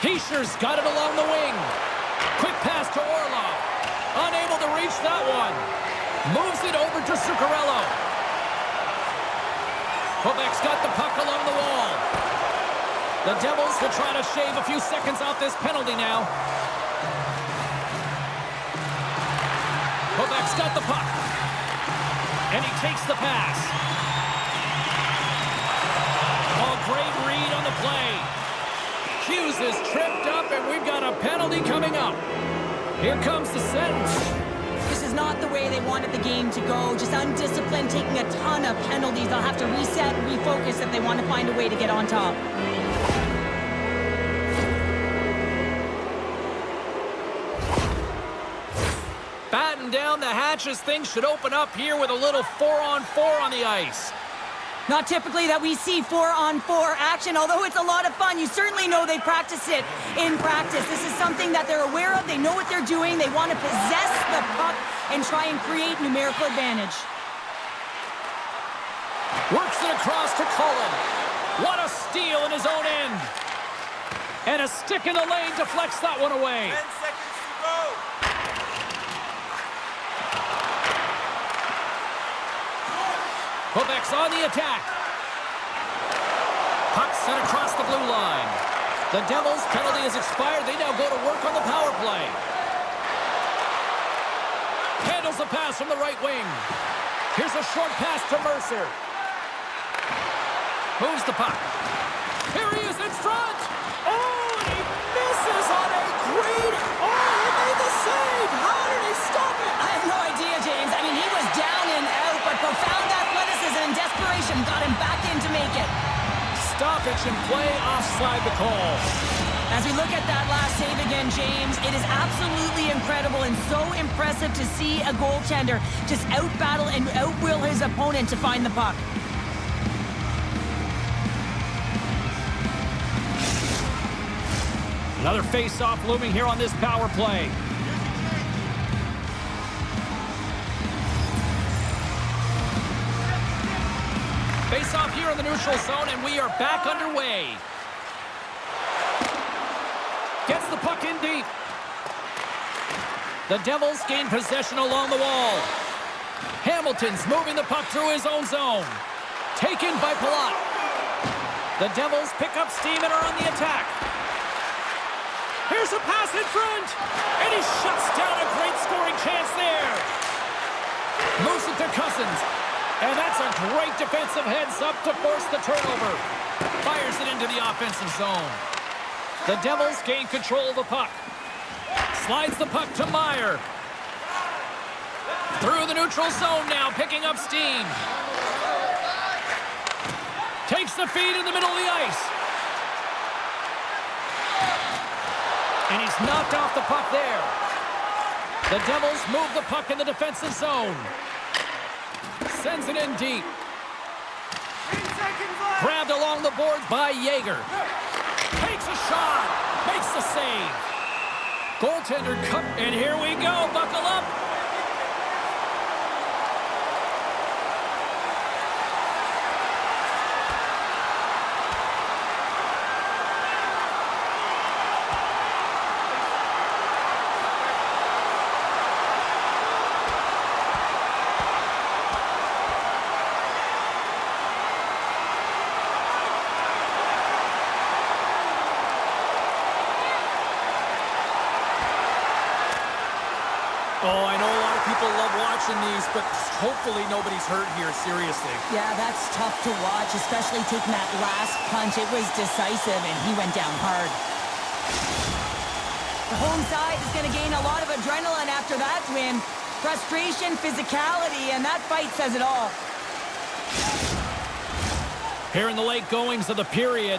Hischier's got it along the wing. Quick pass reach that one. Moves it over to Zuccarello. Quebec's got the puck along the wall. The Devils will try to shave a few seconds off this penalty now. Quebec's got the puck. And he takes the pass. Oh, great read on the play. Hughes is tripped up, and we've got a penalty coming up. Here comes the sentence. This is not the way they wanted the game to go. Just undisciplined, taking a ton of penalties. They'll have to reset and refocus if they want to find a way to get on top. Batten down the hatches. Things should open up here with a little 4-on-4 on the ice. Not typically that we see 4-on-4 action, although it's a lot of fun. You certainly know they practice it in practice. This is something that they're aware of. They know what they're doing. They want to possess the puck and try and create numerical advantage. Works it across to Cullen. What a steal in his own end. And a stick in the lane deflects that one away. 10 seconds to go. Quebec's on the attack. Puck sent across the blue line. The Devils' penalty has expired. They now go to work on the power play. Handles the pass from the right wing. Here's a short pass to Mercer. Moves the puck. Here he is in front. Oh, and he misses on a great... Oh, he made the save. How did he stop it? I have no idea, James. I mean, he was down and out, but profound athleticism and desperation got him back in to make it. Stoppage and play offside the call. As we look at that last save again, James, it is absolutely incredible and so impressive to see a goaltender just out-battle and out-will his opponent to find the puck. Another face-off looming here on this power play. Face-off here in the neutral zone, and we are back underway. Gets the puck in deep. The Devils gain possession along the wall. Hamilton's moving the puck through his own zone. Taken by Palat. The Devils pick up steam and are on the attack. Here's a pass in front, and he shuts down a great scoring chance there. Moves it to Cousins, and that's a great defensive heads-up to force the turnover. Fires it into the offensive zone. The Devils gain control of the puck. Slides the puck to Meyer. Through the neutral zone now, picking up steam. Takes the feed in the middle of the ice. And he's knocked off the puck there. The Devils move the puck in the defensive zone. Sends it in deep. 10 seconds left. Grabbed along the boards by Yeager. Takes a shot. Makes the save. Goaltender cut. And here we go. Buckle up. Oh, I know a lot of people love watching these, but hopefully nobody's hurt here, seriously. Yeah, that's tough to watch, especially taking that last punch. It was decisive, and he went down hard. The home side is going to gain a lot of adrenaline after that win. Frustration, physicality, and that fight says it all. Here in the late goings of the period,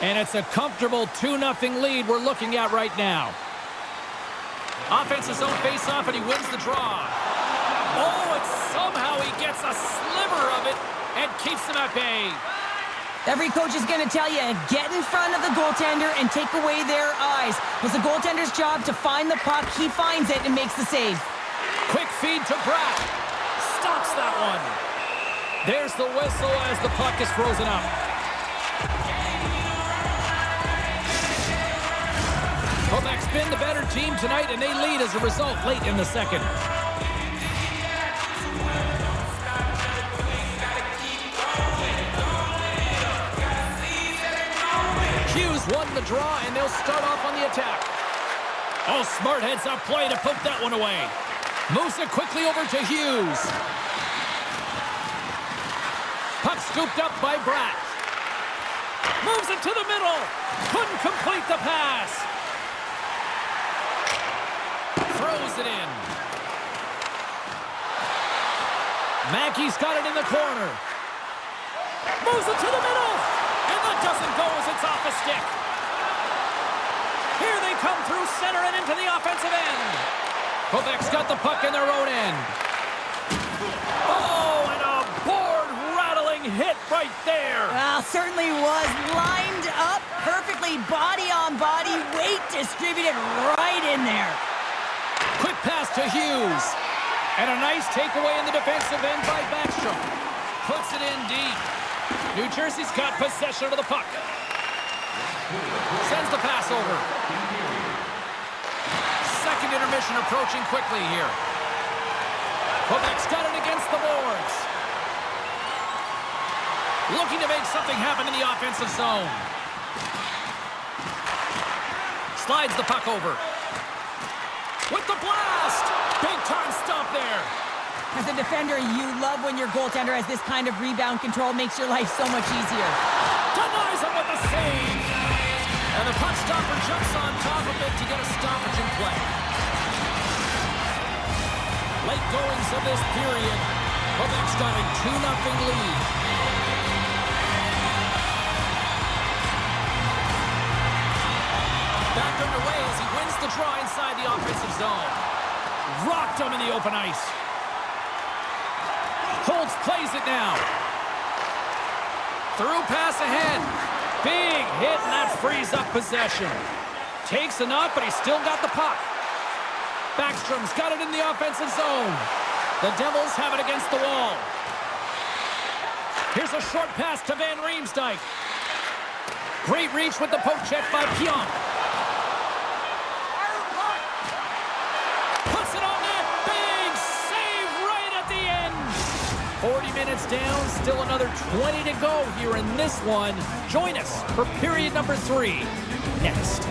and it's a comfortable 2-0 lead we're looking at right now. Offensive zone face-off, and he wins the draw. Oh, and somehow he gets a sliver of it and keeps him at bay. Every coach is going to tell you, get in front of the goaltender and take away their eyes. It's the goaltender's job to find the puck. He finds it and makes the save. Quick feed to Bratt. Stops that one. There's the whistle as the puck is frozen up. Quebec's been the better team tonight, and they lead as a result late in the second. He's won the draw, and they'll start off on the attack. Oh, smart heads up play to poke that one away. Moves it quickly over to Hughes. Puck scooped up by Bratt. Moves it to the middle. Couldn't complete the pass. Throws it in. Mackey's got it in the corner. Moves it to the middle. And that doesn't go as it's off the stick. Here they come through center and into the offensive end. Quebec's got the puck in their own end. Oh, and a board-rattling hit right there. Well, certainly was lined up perfectly, body on body, weight distributed right in there. Quick pass to Hughes. And a nice takeaway in the defensive end by Backstrom. Puts it in deep. New Jersey's got possession of the puck. Sends the pass over. Second intermission approaching quickly here. Quebec's got it against the boards. Looking to make something happen in the offensive zone. Slides the puck over. With the blast! Big time stop there. As a defender, you love when your goaltender has this kind of rebound control. Makes your life so much easier. Denies him with the save. And the puck stopper jumps on top of it to get a stoppage in play. Late goings of this period. Quebec's got a 2-0 lead. Back underway as he wins the draw inside the offensive zone. Rocked him in the open ice. Holtz plays it now. Through pass ahead. Big hit, and that frees up possession. Takes a knock, but he's still got the puck. Backstrom's got it in the offensive zone. The Devils have it against the wall. Here's a short pass to Van Riemsdyk. Great reach with the poke check by Pionk. Puts it on net. Big save right at the end. 40 minutes down, still another 20 to go here in this one. Join us for period number 3 next.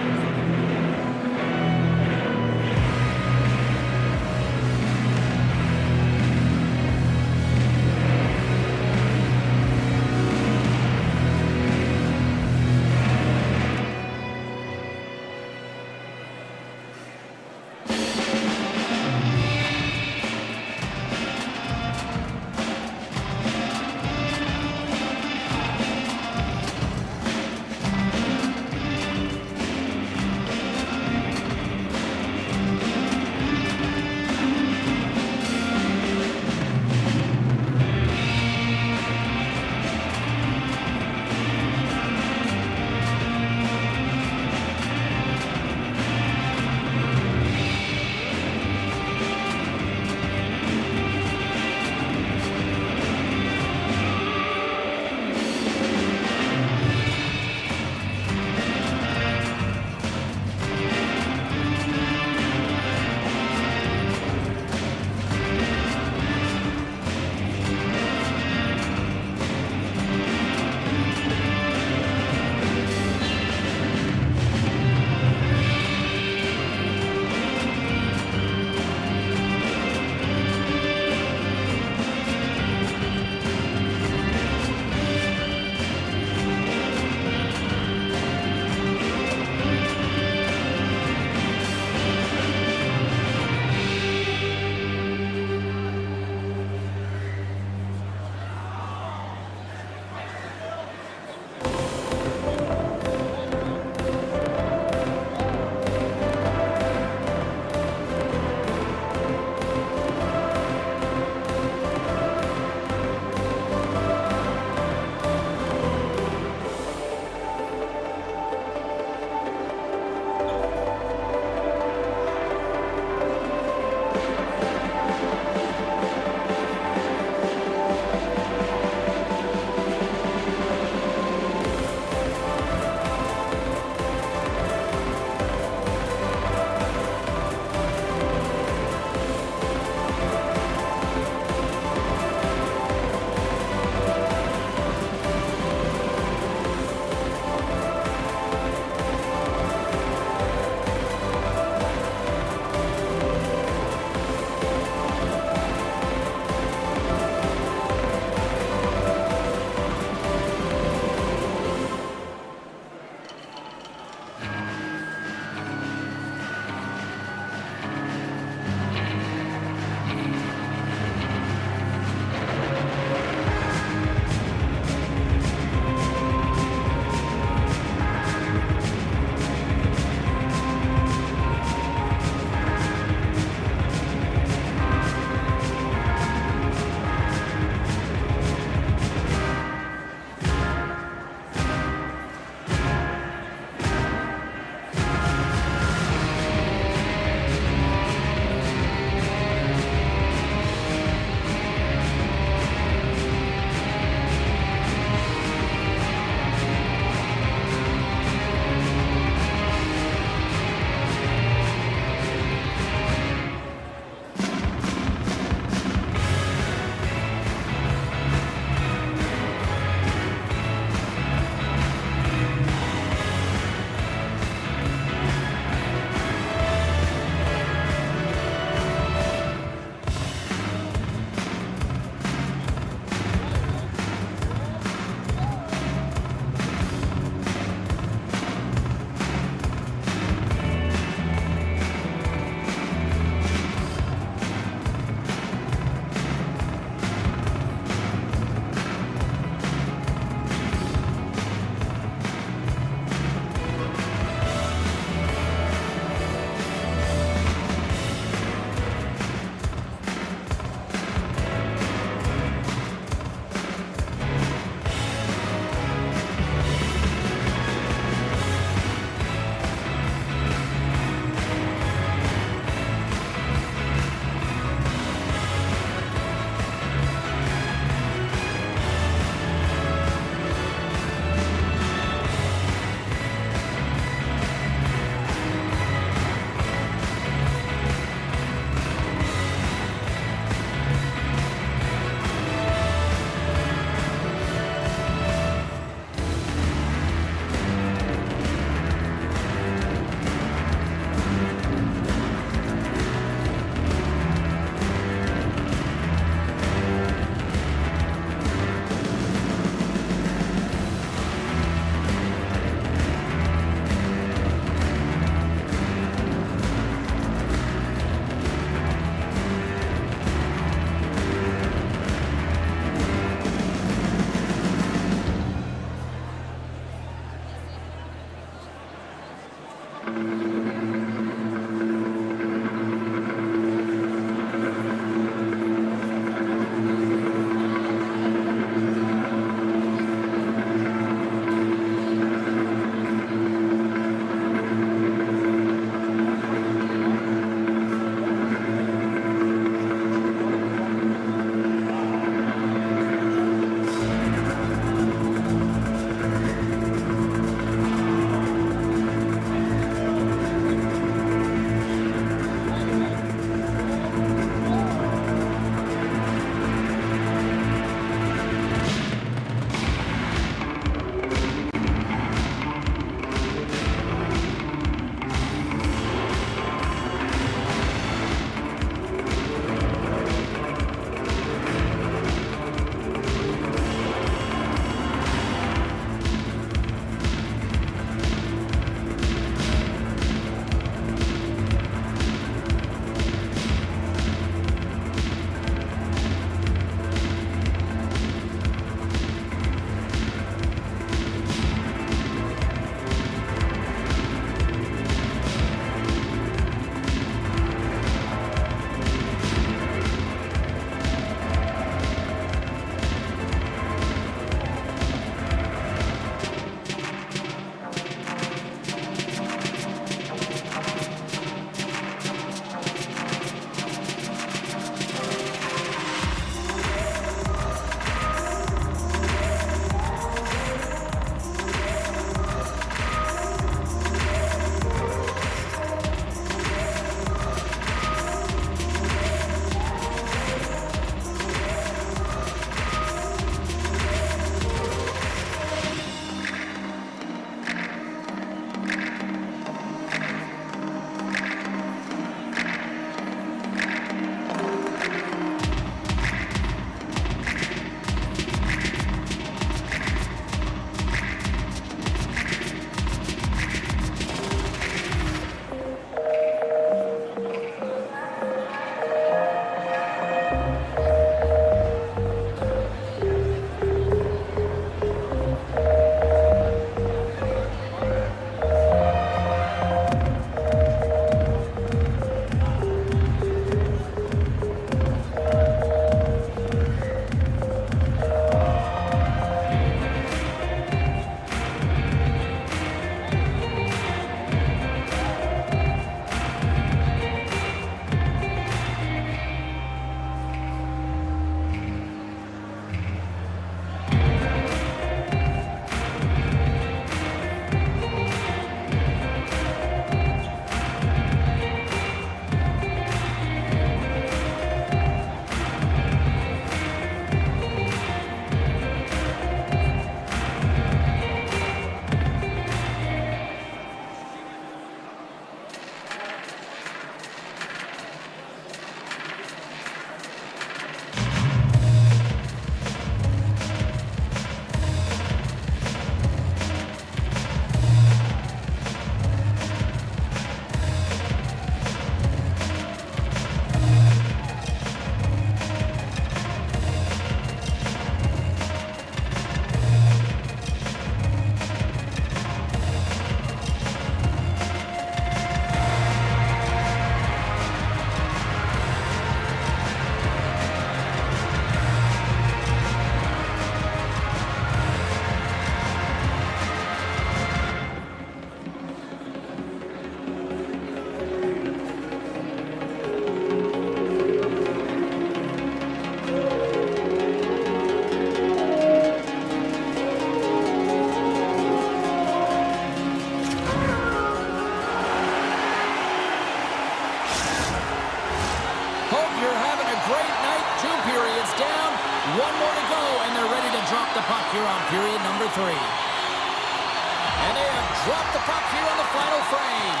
the puck here on period number 3. And they have dropped the puck here on the final frame.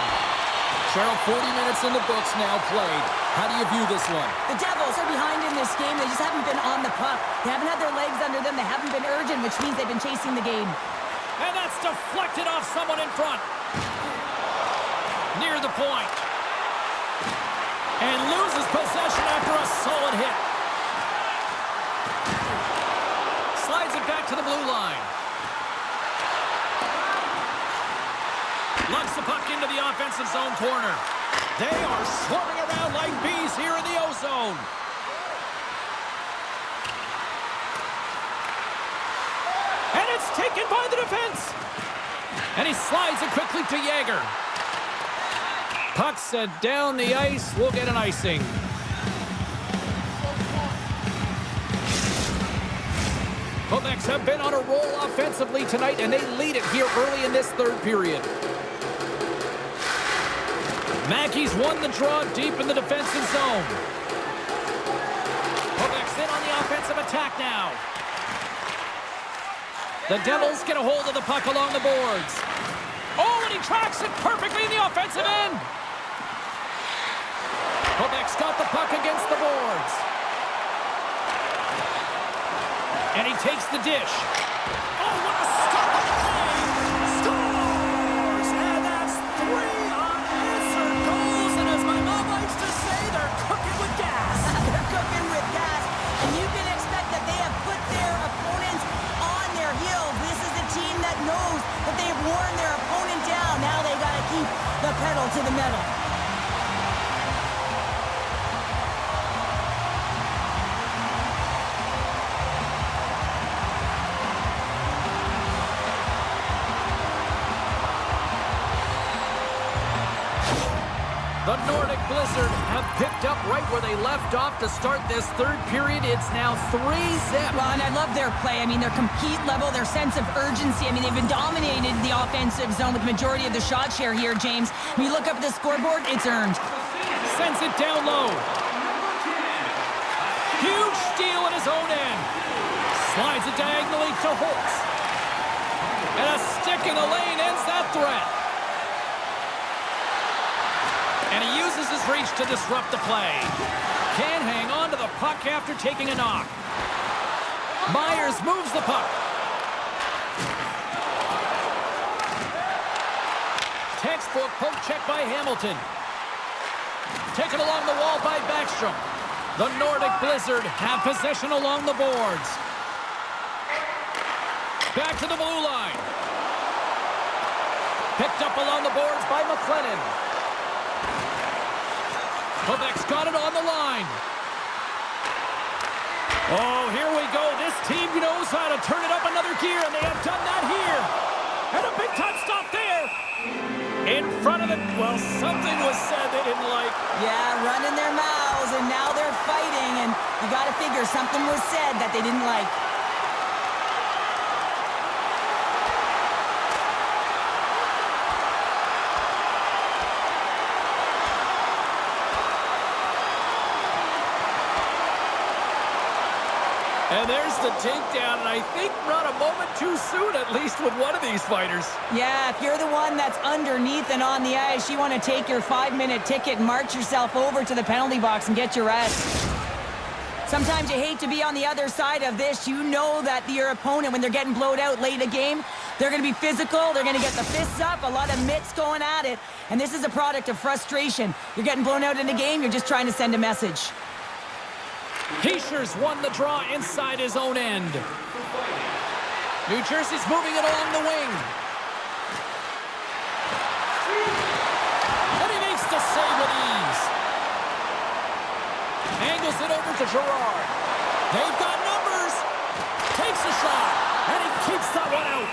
Cheryl, 40 minutes in the books now played. How do you view this one? The Devils are behind in this game. They just haven't been on the puck. They haven't had their legs under them. They haven't been urgent, which means they've been chasing the game. And that's deflected off someone in front. Near the point. And loses possession after a solid hit. Slides it back to the blue line. Lugs the puck into the offensive zone corner. They are swarming around like bees here in the O-zone. And it's taken by the defense. And he slides it quickly to Yager. Puck sent down the ice. We'll get an icing. Quebec's have been on a roll offensively tonight, and they lead it here early in this third period. Mackey's won the draw deep in the defensive zone. Quebec's in on the offensive attack now. The Devils get a hold of the puck along the boards. Oh, and he tracks it perfectly in the offensive end. Quebec's got the puck against the boards. And he takes the dish. Oh, what a stop on the play! Scores! And that's 3 unanswered goals. And as my mom likes to say, they're cooking with gas. They're cooking with gas. And you can expect that they have put their opponents on their heels. This is a team that knows that they've worn their opponent down. Now they got to keep the pedal to the metal. The Nordic Blizzard have picked up right where they left off to start this third period. It's now 3-0. Well, and I love their play. I mean, their compete level, their sense of urgency. I mean, they've been dominating the offensive zone with the majority of the shot share here, James. When you look up at the scoreboard, it's earned. Sends it down low. Huge steal at his own end. Slides it diagonally to Holtz. And a stick in the lane ends that threat. And he uses his reach to disrupt the play. Can't hang on to the puck after taking a knock. Myers moves the puck. Textbook poke check by Hamilton. Taken along the wall by Backstrom. The Nordic Blizzard have possession along the boards. Back to the blue line. Picked up along the boards by McLennan. Quebec's got it on the line. Oh, here we go. This team knows how to turn it up another gear, and they have done that here. And a big-time stop there. In front of it, well, something was said they didn't like. Yeah, running their mouths, and now they're fighting, and you got to figure something was said that they didn't like. And there's the takedown, and I think not a moment too soon, at least with one of these fighters. Yeah, if you're the one that's underneath and on the ice, you want to take your 5-minute ticket and march yourself over to the penalty box and get your rest. Sometimes you hate to be on the other side of this. You know that your opponent, when they're getting blowed out late in a game, they're going to be physical. They're going to get the fists up, a lot of mitts going at it. And this is a product of frustration. You're getting blown out in a game, you're just trying to send a message. Heischer's won the draw inside his own end. New Jersey's moving it along the wing. And he makes the save with ease. Angles it over to Gerard. They've got numbers. Takes a shot. And he keeps that one out.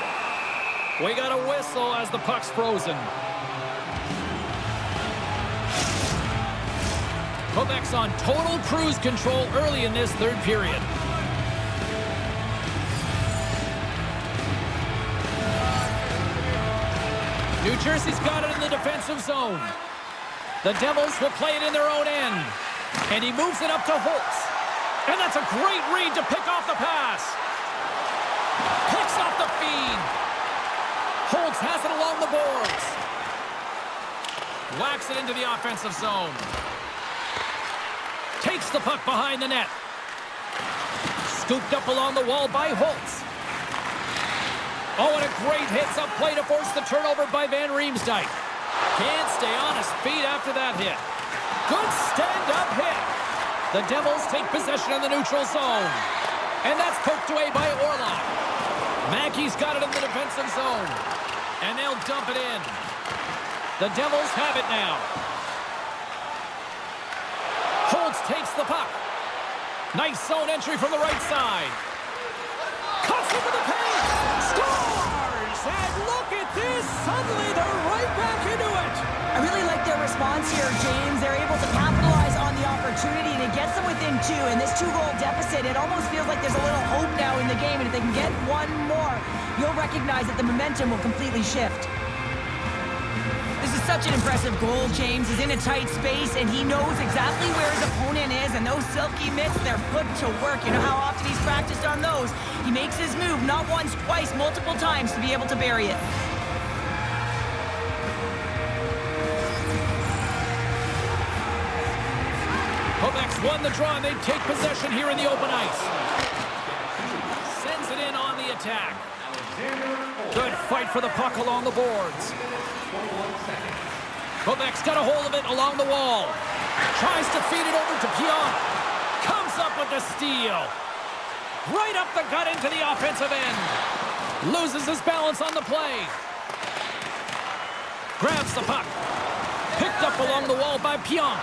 We got a whistle as the puck's frozen. Quebec's on total cruise control early in this third period. New Jersey's got it in the defensive zone. The Devils will play it in their own end. And he moves it up to Holtz. And that's a great read to pick off the pass. Picks off the feed. Holtz has it along the boards. Whacks it into the offensive zone. Takes the puck behind the net. Scooped up along the wall by Holtz. Oh, and a great hits up play to force the turnover by Van Riemsdyk. Can't stay on his feet after that hit. Good stand-up hit. The Devils take possession in the neutral zone. And that's poked away by Orlov. Mackey's got it in the defensive zone. And they'll dump it in. The Devils have it now. Holtz takes the puck. Nice zone entry from the right side. Cuts into the paint. Scores! And look at this. Suddenly they're right back into it. I really like their response here, James. They're able to capitalize on the opportunity, and it gets them within two. And this two-goal deficit, it almost feels like there's a little hope now in the game. And if they can get one more, you'll recognize that the momentum will completely shift. This is such an impressive goal, James. He's in a tight space, and he knows exactly where his opponent is, and those silky mitts, they're put to work. You know how often he's practiced on those. He makes his move not once, twice, multiple times to be able to bury it. Quebec's won the draw, and they take possession here in the open ice. Sends it in on the attack. Good fight for the puck along the boards. Quebec's got a hold of it along the wall. Tries to feed it over to Pionk. Comes up with the steal. Right up the gut into the offensive end. Loses his balance on the play. Grabs the puck. Picked up along the wall by Pionk.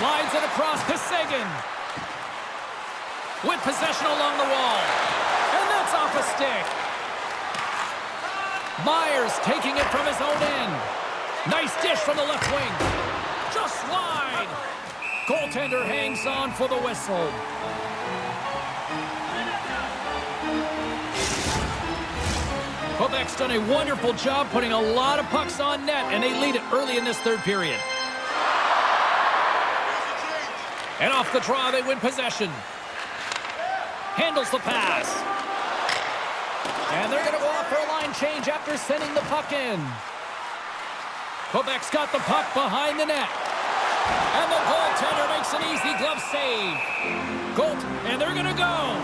Slides it across to Saison. With possession along the wall. And that's off a stick. Myers taking it from his own end. Nice dish from the left wing. Just wide. Goaltender hangs on for the whistle. Quebec's done a wonderful job putting a lot of pucks on net, and they lead it early in this third period. And off the draw, they win possession. Handles the pass. And they're going to go off for a line change after sending the puck in. Quebec's got the puck behind the net. And the goaltender makes an easy glove save. And they're going to go.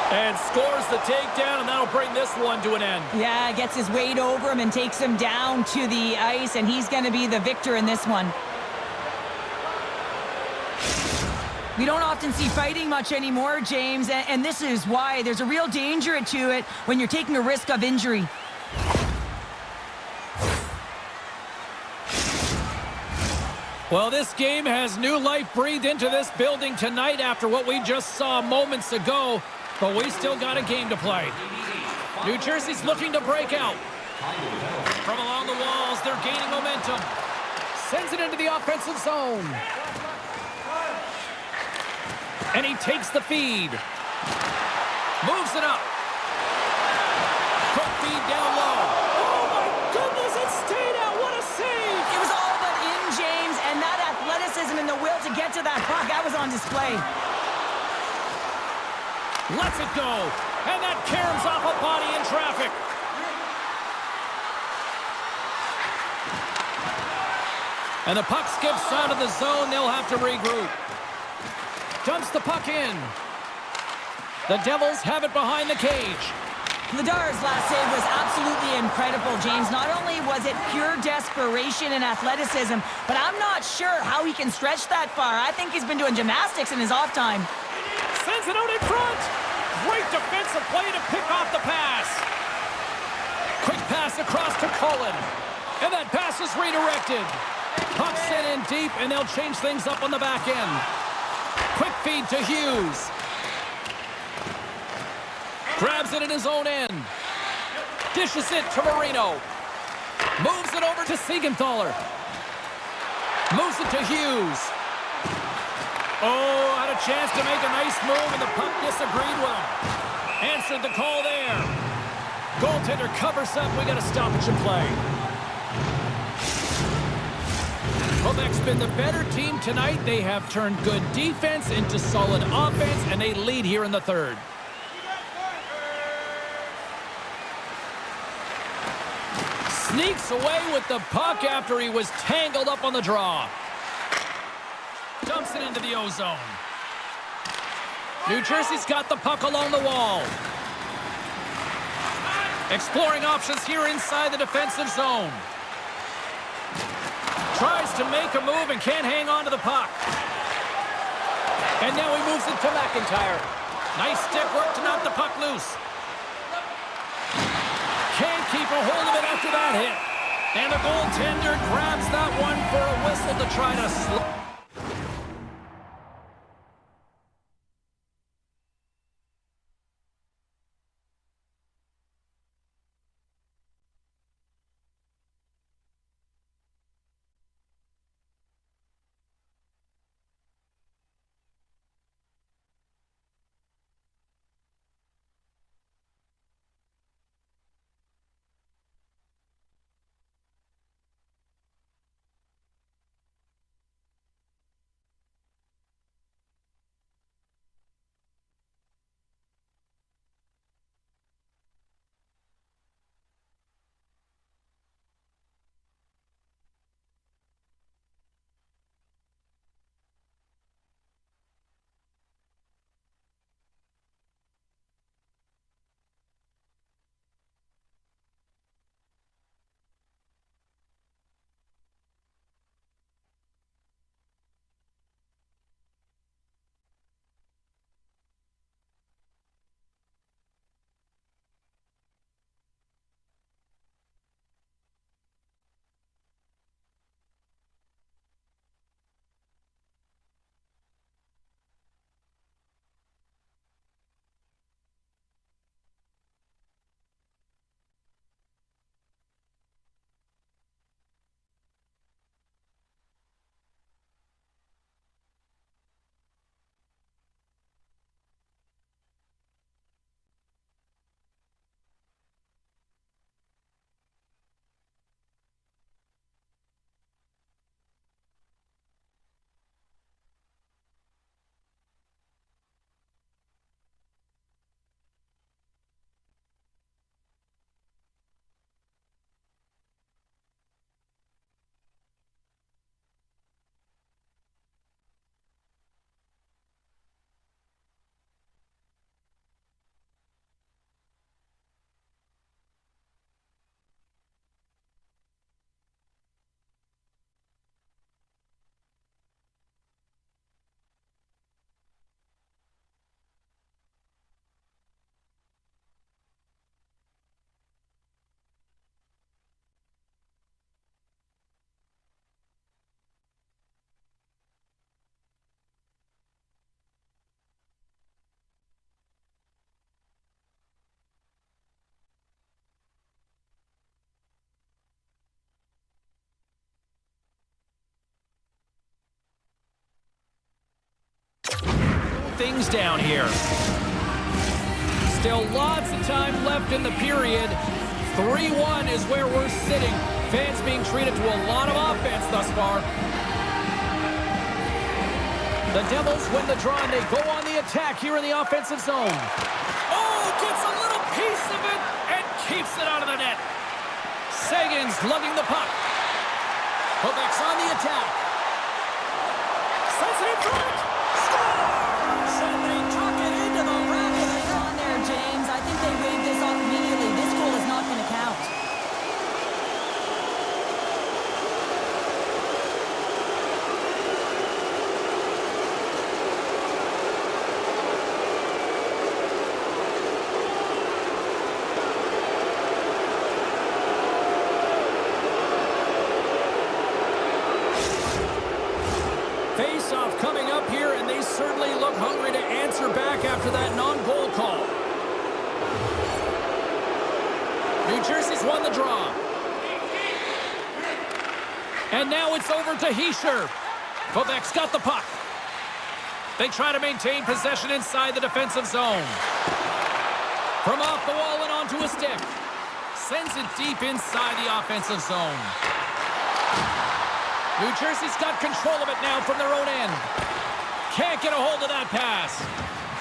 And scores the takedown, and that'll bring this one to an end. Yeah, gets his weight over him and takes him down to the ice, and he's going to be the victor in this one. We don't often see fighting much anymore, James, and this is why. There's a real danger to it when you're taking a risk of injury. Well, this game has new life breathed into this building tonight after what we just saw moments ago. But we still got a game to play. New Jersey's looking to break out. From along the walls, they're gaining momentum. Sends it into the offensive zone. And he takes the feed. Moves it up. Quick feed down low. Oh my goodness, it stayed out. What a save. It was all but in, James, and that athleticism and the will to get to that puck, that was on display. Lets it go, and that caroms off a body in traffic. And the puck skips out of the zone. They'll have to regroup. Dumps the puck in. The Devils have it behind the cage. Ladar's last save was absolutely incredible, James. Not only was it pure desperation and athleticism, but I'm not sure how he can stretch that far. I think he's been doing gymnastics in his off time. Sends it out in front. Great defensive play to pick off the pass. Quick pass across to Cullen. And that pass is redirected. Puck sent in deep, and they'll change things up on the back end. Quick feed to Hughes. Grabs it in his own end. Dishes it to Marino. Moves it over to Siegenthaler. Moves it to Hughes. Oh, had a chance to make a nice move, and the puck disagreed with him. Answered the call there. Goaltender covers up. We got a stoppage in play. Quebec's been the better team tonight. They have turned good defense into solid offense, and they lead here in the third. Sneaks away with the puck after he was tangled up on the draw. Dumps it into the O-zone. New Jersey's got the puck along the wall. Exploring options here inside the defensive zone. Tries to make a move and can't hang on to the puck. And now he moves it to McIntyre. Nice stick work to knock the puck loose. Can't keep a hold of it after that hit. And the goaltender grabs that one for a whistle to try to slow. Things down here. Still lots of time left in the period. 3-1 is where we're sitting. Fans being treated to a lot of offense thus far. The Devils win the draw and they go on the attack here in the offensive zone. Oh, gets a little piece of it and keeps it out of the net. Sagan's lugging the puck. Quebec's on the attack. Sends it in front. And they tuck it into the rack of the net. On there, James. I think they waved this off immediately. This goal is not going to count. Face-off coming up here, and they certainly look hungry to answer back after that non-goal call. New Jersey's won the draw. And now it's over to Hischier. Quebec's got the puck. They try to maintain possession inside the defensive zone. From off the wall and onto a stick. Sends it deep inside the offensive zone. New Jersey's got control of it now from their own end. Can't get a hold of that pass.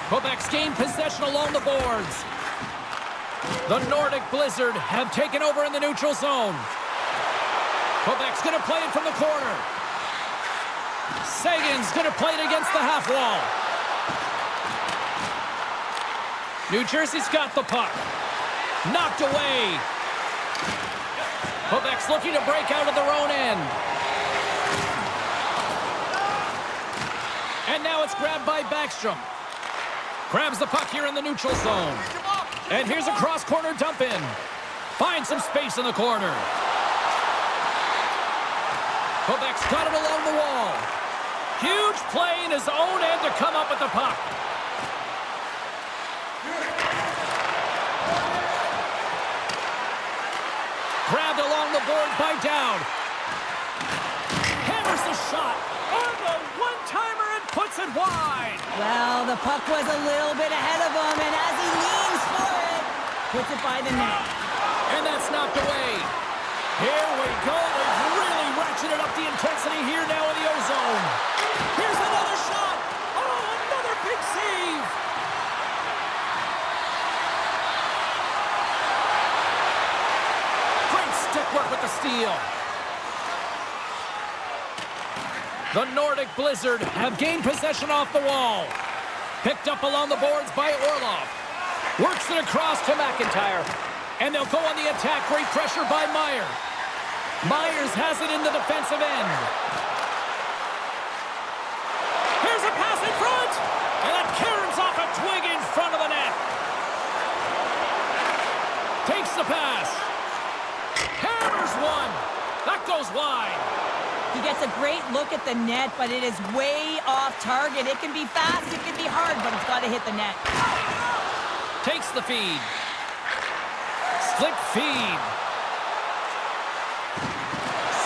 Quebec's gained possession along the boards. The Nordic Blizzard have taken over in the neutral zone. Quebec's going to play it from the corner. Sagan's going to play it against the half wall. New Jersey's got the puck. Knocked away. Quebec's looking to break out of their own end. And now it's grabbed by Backstrom. Grabs the puck here in the neutral zone. And here's a cross-corner dump in. Finds some space in the corner. Quebec's got it along the wall. Huge play in his own end to come up with the puck. Grabbed along the board by Dowd. Hammers the shot on the one-timer and puts it wide. Well, the puck was a little bit ahead of him, and as he leans for it, puts it by the net. And that's knocked away. Here we go. They've really ratcheted up the intensity here now in the O-zone. Here's another shot. Oh, another big save. Great stick work with the steal. The Nordic Blizzard have gained possession off the wall. Picked up along the boards by Orlov. Works it across to McIntyre. And they'll go on the attack. Great pressure by Meyer. Myers has it in the defensive end. Here's a pass in front. And that caroms off a twig in front of the net. Takes the pass. Hammers one. That goes wide. He gets a great look at the net, but it is way off target. It can be fast, it can be hard, but it's got to hit the net. Takes the feed. Slick feed.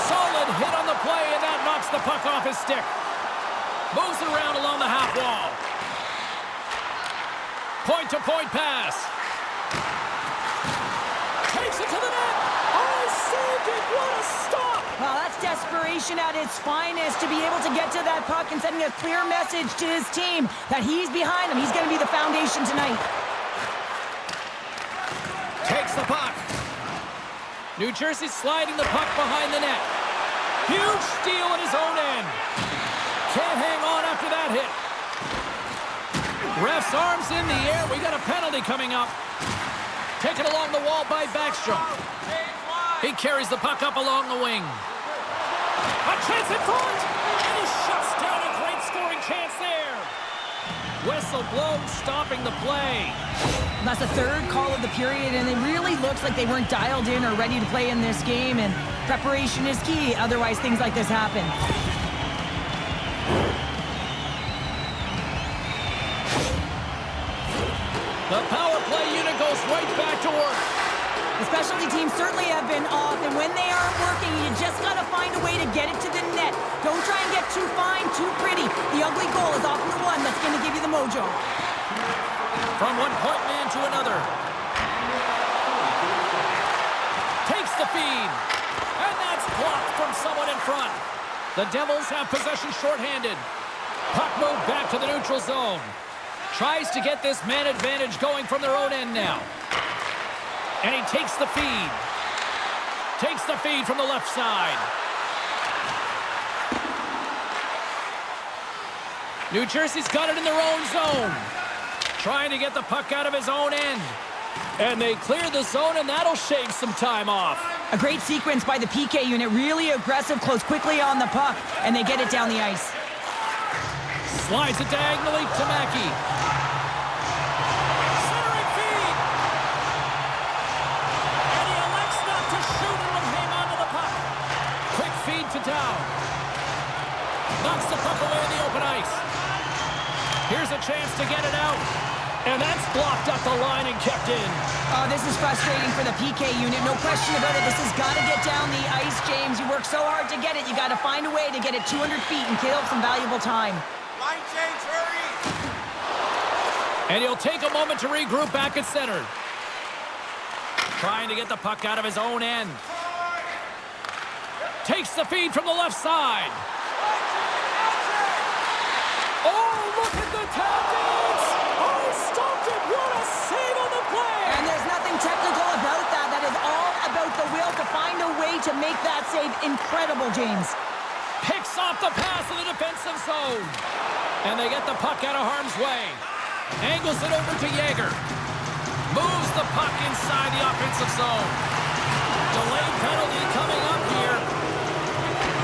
Solid hit on the play, and that knocks the puck off his stick. Moves it around along the half wall. Point-to-point pass. Takes it to the net. Oh, saved it. What a stop. Well, that's desperation at its finest to be able to get to that puck and sending a clear message to his team that he's behind them. He's going to be the foundation tonight. Takes the puck. New Jersey sliding the puck behind the net. Huge steal at his own end. Can't hang on after that hit. Ref's arms in the air. We got a penalty coming up. Taken along the wall by Backstrom. He carries the puck up along the wing. A chance in front! And he shuts down a great scoring chance there. Whistle blown, stopping the play. That's the third call of the period, and it really looks like they weren't dialed in or ready to play in this game, and preparation is key. Otherwise, things like this happen. The power play unit goes right back to work. The specialty teams certainly have been off, and when they aren't working, you just got to find a way to get it to the net. Don't try and get too fine, too pretty. The ugly goal is often the one that's going to give you the mojo. From one point man to another. Takes the feed. And that's blocked from someone in front. The Devils have possession shorthanded. Puck moved back to the neutral zone. Tries to get this man advantage going from their own end now. And he takes the feed. Takes the feed from the left side. New Jersey's got it in their own zone. Trying to get the puck out of his own end. And they clear the zone, and that'll shave some time off. A great sequence by the PK unit. Really aggressive, close quickly on the puck, and they get it down the ice. Slides it diagonally to Mackey. Centering feed. And he elects not to shoot and will hang on to the puck. Quick feed to Dow. Knocks the puck away in the open ice. Here's a chance to get it out. And that's blocked up the line and kept in. Oh, this is frustrating for the PK unit. No question about it. This has got to get down the ice, James. You work so hard to get it. You got to find a way to get it 200 feet and kill some valuable time. Line change, hurry! And he'll take a moment to regroup back at center. Trying to get the puck out of his own end. Takes the feed from the left side. Oh, look at the tap dance! Oh, he stopped it! What a save on the play! And there's nothing technical about that. That is all about the will to find a way ability to make that save incredible, James. Picks off the pass in the defensive zone. And they get the puck out of harm's way. Angles it over to Yeager. Moves the puck inside the offensive zone. Delayed penalty coming up here.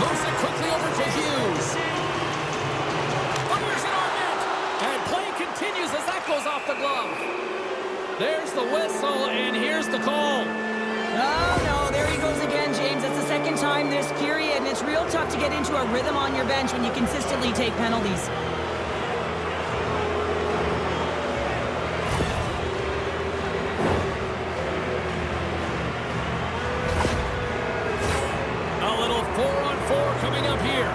Moves it quickly over to Hughes. Fires it on net. And play continues as that goes off the glove. There's the whistle, and here's the call. Oh, no, there he goes again, James. It's the second time this period, and it's real tough to get into a rhythm on your bench when you consistently take penalties. A little 4-on-4 coming up here.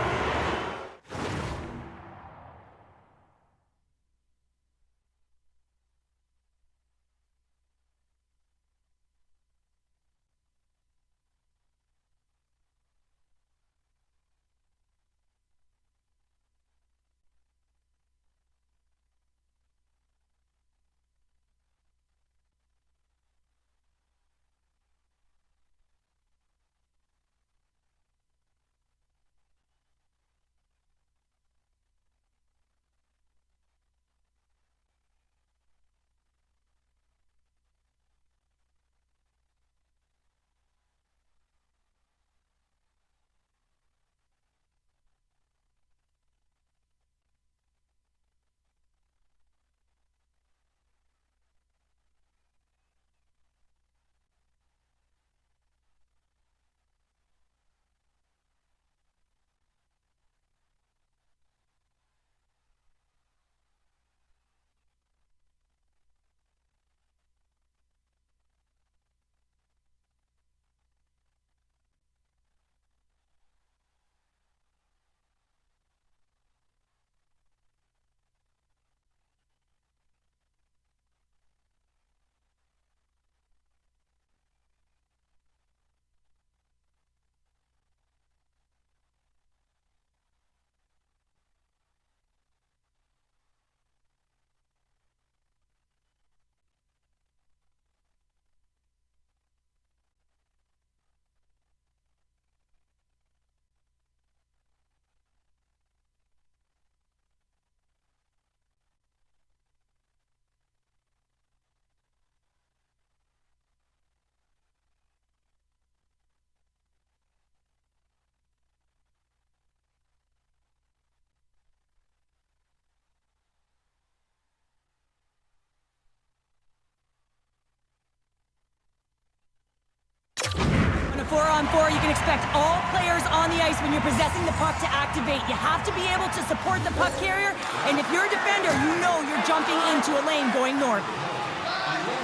On a 4-on-4, you can expect all players on the ice when you're possessing the puck to activate. You have to be able to support the puck carrier, and if you're a defender, you know you're jumping into a lane going north.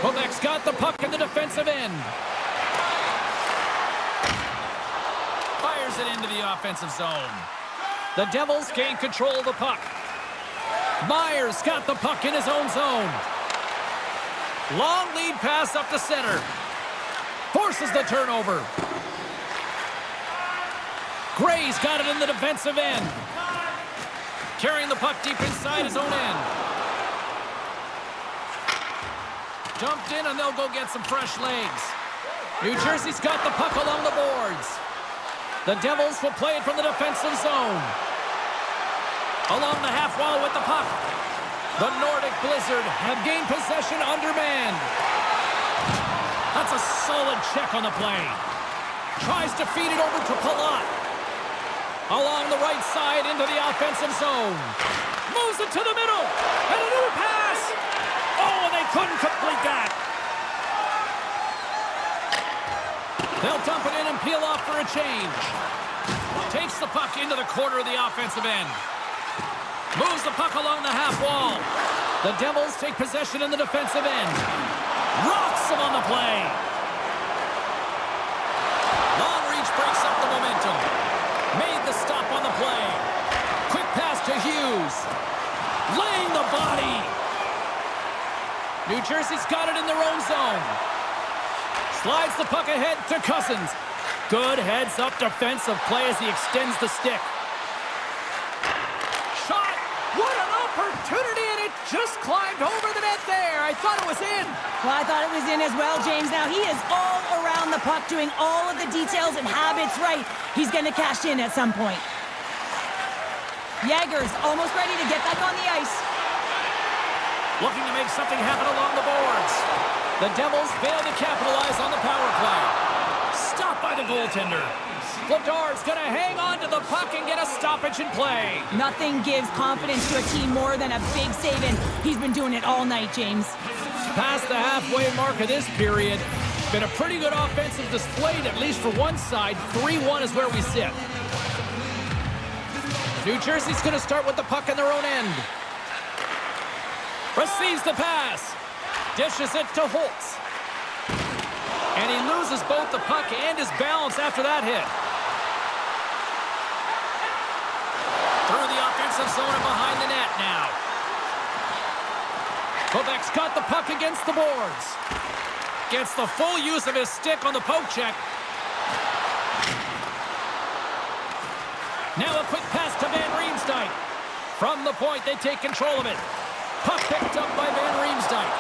Quebec's got the puck in the defensive end. Fires it into the offensive zone. The Devils gain control of the puck. Myers got the puck in his own zone. Long lead pass up the center. Forces the turnover. Gray's got it in the defensive end. Carrying the puck deep inside his own end. Dumped in, and they'll go get some fresh legs. New Jersey's got the puck along the boards. The Devils will play it from the defensive zone. Along the half wall with the puck. The Nordic Blizzard have gained possession undermanned. That's a solid check on the play. Tries to feed it over to Palat. Along the right side into the offensive zone. Moves it to the middle. And a new pass. Oh, and they couldn't complete that. They'll dump it in and peel off for a change. Takes the puck into the corner of the offensive end. Moves the puck along the half wall. The Devils take possession in the defensive end. Rocks him on the play. Long reach breaks up the momentum. Made the stop on the play. Quick pass to Hughes. Laying the body. New Jersey's got it in their own zone. Slides the puck ahead to Cousins. Good heads-up defensive play as he extends the stick. Shot! What an opportunity, and it just climbed over the net there. I thought it was in. Well, I thought it was in as well, James. Now, he is all around the puck, doing all of the details and habits right. He's going to cash in at some point. Jagger's almost ready to get back on the ice. Looking to make something happen along the boards. The Devils fail to capitalize on the power play. Stopped by the goaltender. Vladar's going to hang on to the puck and get a stoppage in play. Nothing gives confidence to a team more than a big save, and he's been doing it all night, James. Past the halfway mark of this period. Been a pretty good offensive display, at least for one side. 3-1 is where we sit. New Jersey's going to start with the puck in their own end. Receives the pass. Dishes it to Holtz. And he loses both the puck and his balance after that hit. Through the offensive zone and behind the net now. Quebec's got the puck against the boards. Gets the full use of his stick on the poke check. Now a quick pass to Van Riemsdyk. From the point, they take control of it. Puck picked up by Van Riemsdyk.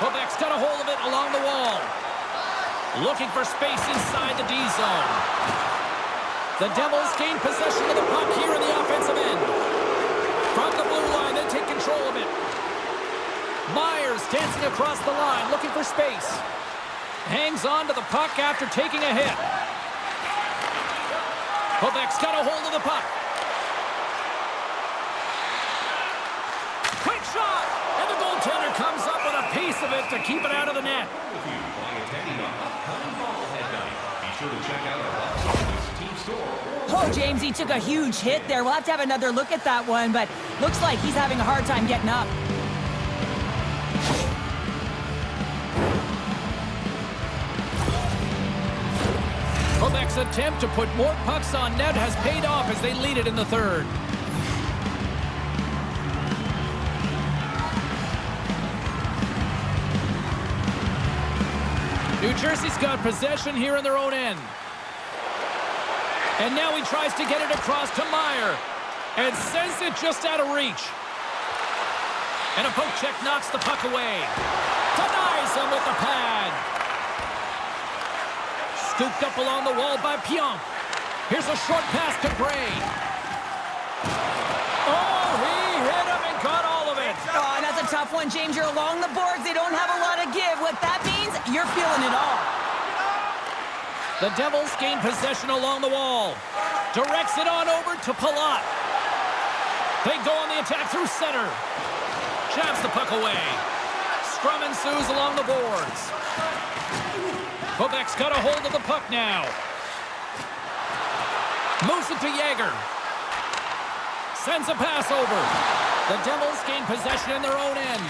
Quebec's got a hold of it along the wall. Looking for space inside the D zone. The Devils gain possession of the puck here in the offensive end. From the blue line, they take control of it. Myers dancing across the line, looking for space. Hangs on to the puck after taking a hit. Quebec's got a hold of the puck. Quick shot! And the goaltender comes up with a piece of it to keep it out of the net. Be sure to check out our box office team store. Oh, James, he took a huge hit there. We'll have to have another look at that one, but looks like he's having a hard time getting up. Quebec's attempt to put more pucks on net has paid off as they lead it in the third. New Jersey's got possession here in their own end. And now he tries to get it across to Meyer. And sends it just out of reach. And a poke check knocks the puck away. Denies him with the pad. Scooped up along the wall by Pionk. Here's a short pass to Gray. Oh, he hit him and got all of it. Oh, and that's a tough one, James. You're along the boards. They don't have a lot of give. What that means, you're feeling it all. The Devils gain possession along the wall. Directs it on over to Palat. They go on the attack through center. Jabs the puck away. Scrum ensues along the boards. Quebec's got a hold of the puck now. Moves it to Jagger. Sends a pass over. The Devils gain possession in their own end.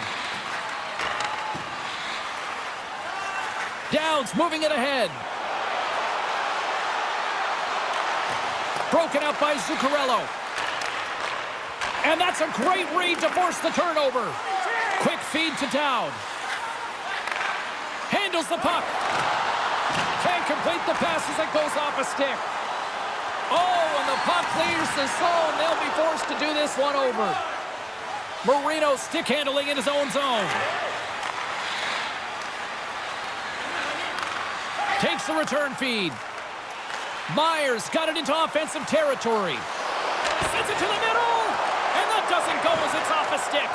Dowds moving it ahead. Broken up by Zuccarello. And that's a great read to force the turnover. Quick feed to Dowd. Handles the puck. Can't complete the pass as it goes off a stick. Oh, and the puck clears the zone. They'll be forced to do this one over. Marino stick handling in his own zone. Takes the return feed. Myers got it into offensive territory. Sends it to the middle. And that doesn't go as it's off a stick.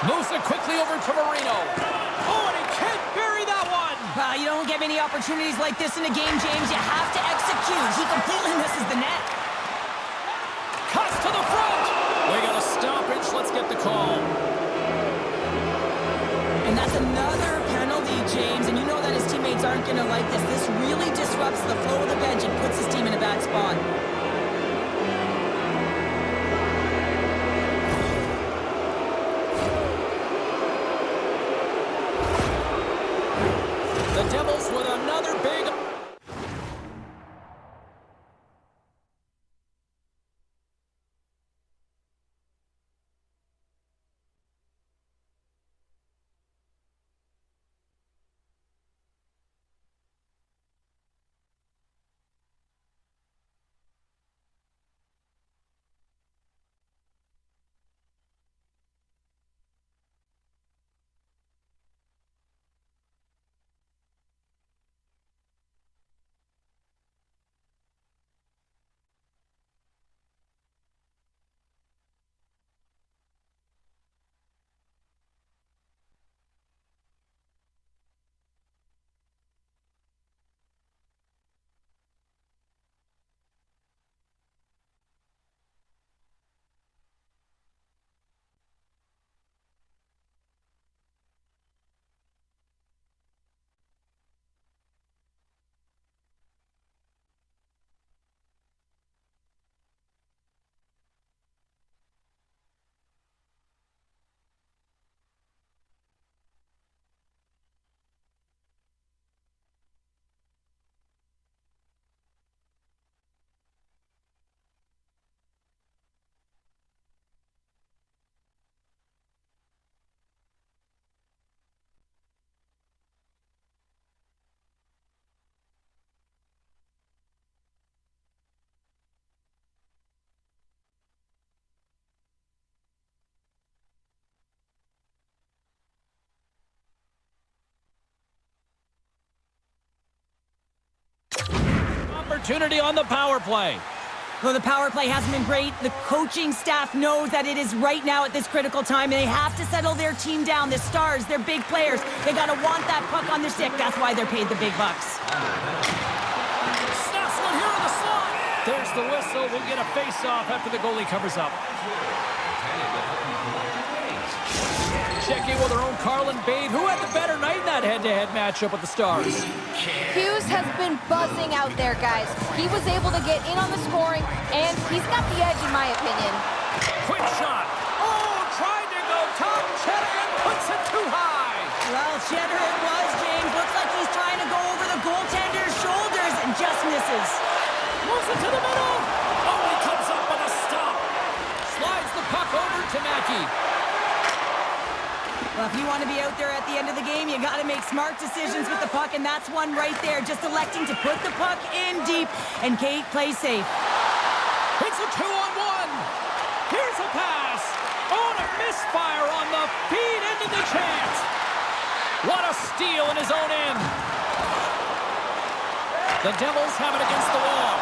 Moves it quickly over to Marino. Oh, and he can't bury that one. You don't get many opportunities like this in a game, James. You have to execute. He completely misses the net. Cuts to the front. We got a stoppage. Let's get the call. And that's another penalty, James. And you know that his teammates aren't going to like this. This really disrupts the flow of the bench and puts his team in a bad spot. The Devils with another big... opportunity on the power play. Though the power play hasn't been great, the coaching staff knows that it is right now at this critical time, and they have to settle their team down. The stars, they're big players. They got to want that puck on their stick. That's why they're paid the big bucks. Snaps one here on the slot. There's the whistle. We'll get a face-off after the goalie covers up. Checking with their own Carlin Babe, who had the better night in that head-to-head matchup with the Stars. Hughes has been buzzing out there, guys. He was able to get in on the scoring, and he's got the edge, in my opinion. Quick shot. Oh, tried to go top. Cheddar and puts it too high. Well, Cheddar it was, James. Looks like he's trying to go over the goaltender's shoulders and just misses. Moves it to the middle. Oh, he comes up with a stop. Slides the puck over to Mackey. Well, if you want to be out there at the end of the game, you got to make smart decisions with the puck, and that's one right there. Just electing to put the puck in deep, and Kate plays safe. It's a 2-on-1. Here's a pass. Oh, and a misfire on the feed into the chance. What a steal in his own end. The Devils have it against the wall,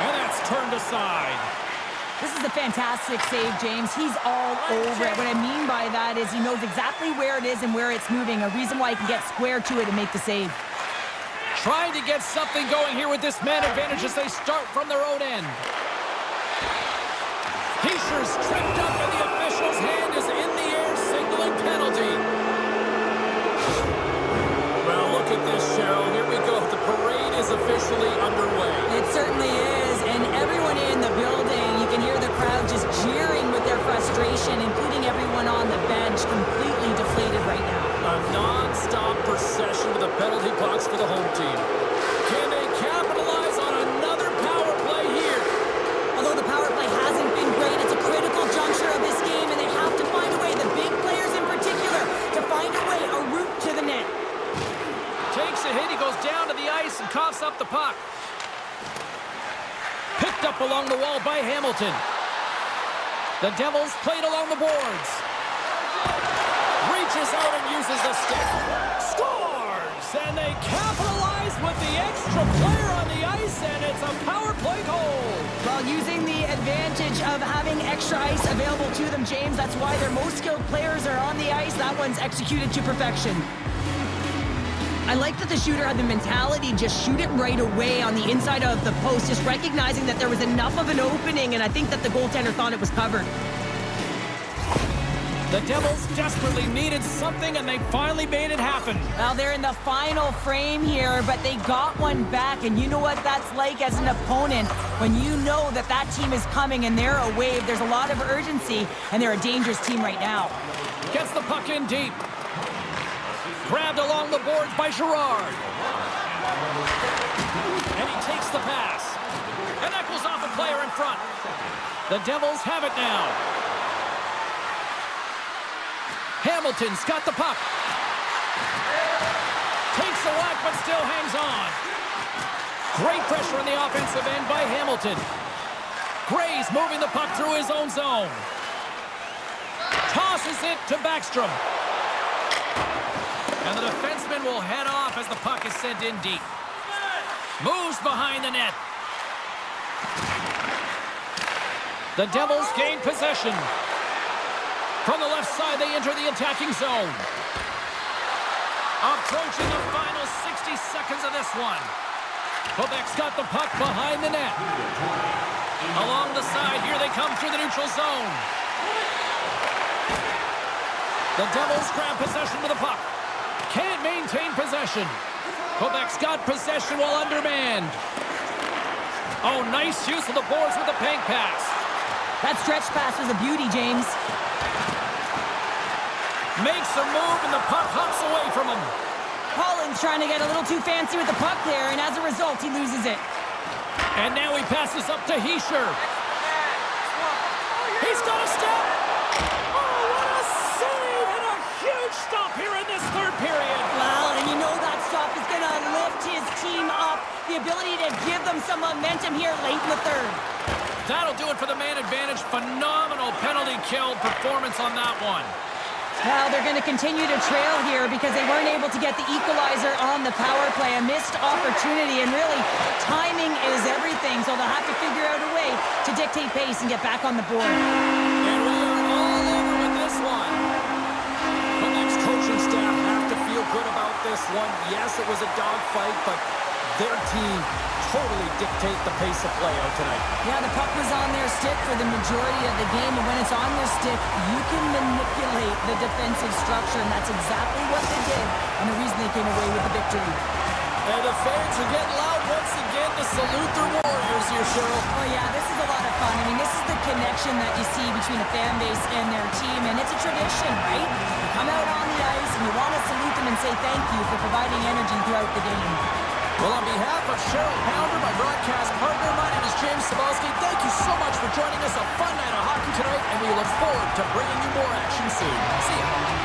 and that's turned aside. This is a fantastic save, James. He's all over it. What I mean by that is he knows exactly where it is and where it's moving, a reason why he can get square to it and make the save. Trying to get something going here with this man advantage as they start from their own end. Heischer's tripped up and the official's hand is in the air, signaling penalty. Well, look at this, Cheryl. Here we go. The parade is officially underway. It certainly is, and everyone in the building, you can hear the crowd just jeering with their frustration, including everyone on the bench, completely deflated right now. A non-stop procession with the penalty box for the home team. Can they capitalize on another power play here? Although the power play hasn't been great, it's a critical juncture of this game, and they have to find a way, the big players in particular, to find a way, a route to the net. Takes a hit, he goes down to the ice and coughs up the puck. Picked up along the wall by Hamilton. The Devils played along the boards. Reaches out and uses the stick. Scores! And they capitalize with the extra player on the ice, and it's a power play goal. Well, using the advantage of having extra ice available to them, James, that's why their most skilled players are on the ice. That one's executed to perfection. I like that the shooter had the mentality, just shoot it right away on the inside of the post, just recognizing that there was enough of an opening, and I think that the goaltender thought it was covered. The Devils desperately needed something, and they finally made it happen. Well, they're in the final frame here, but they got one back, and you know what that's like as an opponent. When you know that that team is coming and they're a wave, there's a lot of urgency, and they're a dangerous team right now. Gets the puck in deep. Grabbed along the boards by Girard. And he takes the pass. And that goes off a player in front. The Devils have it now. Hamilton's got the puck. Takes a whack, but still hangs on. Great pressure on the offensive end by Hamilton. Gray's moving the puck through his own zone. Tosses it to Backstrom. And the defenseman will head off as the puck is sent in deep. Moves behind the net. The Devils gain possession. From the left side, they enter the attacking zone. Approaching the final 60 seconds of this one. Quebec's got the puck behind the net. Along the side, here they come through the neutral zone. The Devils grab possession with the puck. Can't maintain possession. Quebec's got possession while undermanned. Oh, nice use of the boards with the bank pass. That stretch pass was a beauty, James. Makes a move and the puck hops away from him. Holland's trying to get a little too fancy with the puck there, and as a result, he loses it. And now he passes up to Hischier. He's got a step. Oh, what a save and a huge stop here in this third period. Well, and you know that stop is going to lift his team up. The ability to give them some momentum here late in the third. That'll do it for the man advantage. Phenomenal penalty kill performance on that one. Well, they're going to continue to trail here because they weren't able to get the equalizer on the power play. A missed opportunity, and really, timing is everything, so they'll have to figure out a way to dictate pace and get back on the board. And we are all over with this one. The next coaching staff have to feel good about this one. Yes, it was a dogfight, but their team totally dictate the pace of play out tonight. Yeah, the puck was on their stick for the majority of the game, and when it's on your stick, you can manipulate the defensive structure, and that's exactly what they did, and the reason they came away with the victory. And the fans are getting loud once again to salute their Warriors here, Cheryl. Oh yeah, this is a lot of fun. I mean, this is the connection that you see between a fan base and their team, and it's a tradition, right? You come out on the ice, and you want to salute them and say thank you for providing energy throughout the game. Well, on behalf of Cheryl Pounder, my broadcast partner, my name is James S.O.A.C.J.V. Thank you so much for joining us. A fun night of hockey tonight, and we look forward to bringing you more action soon. See ya.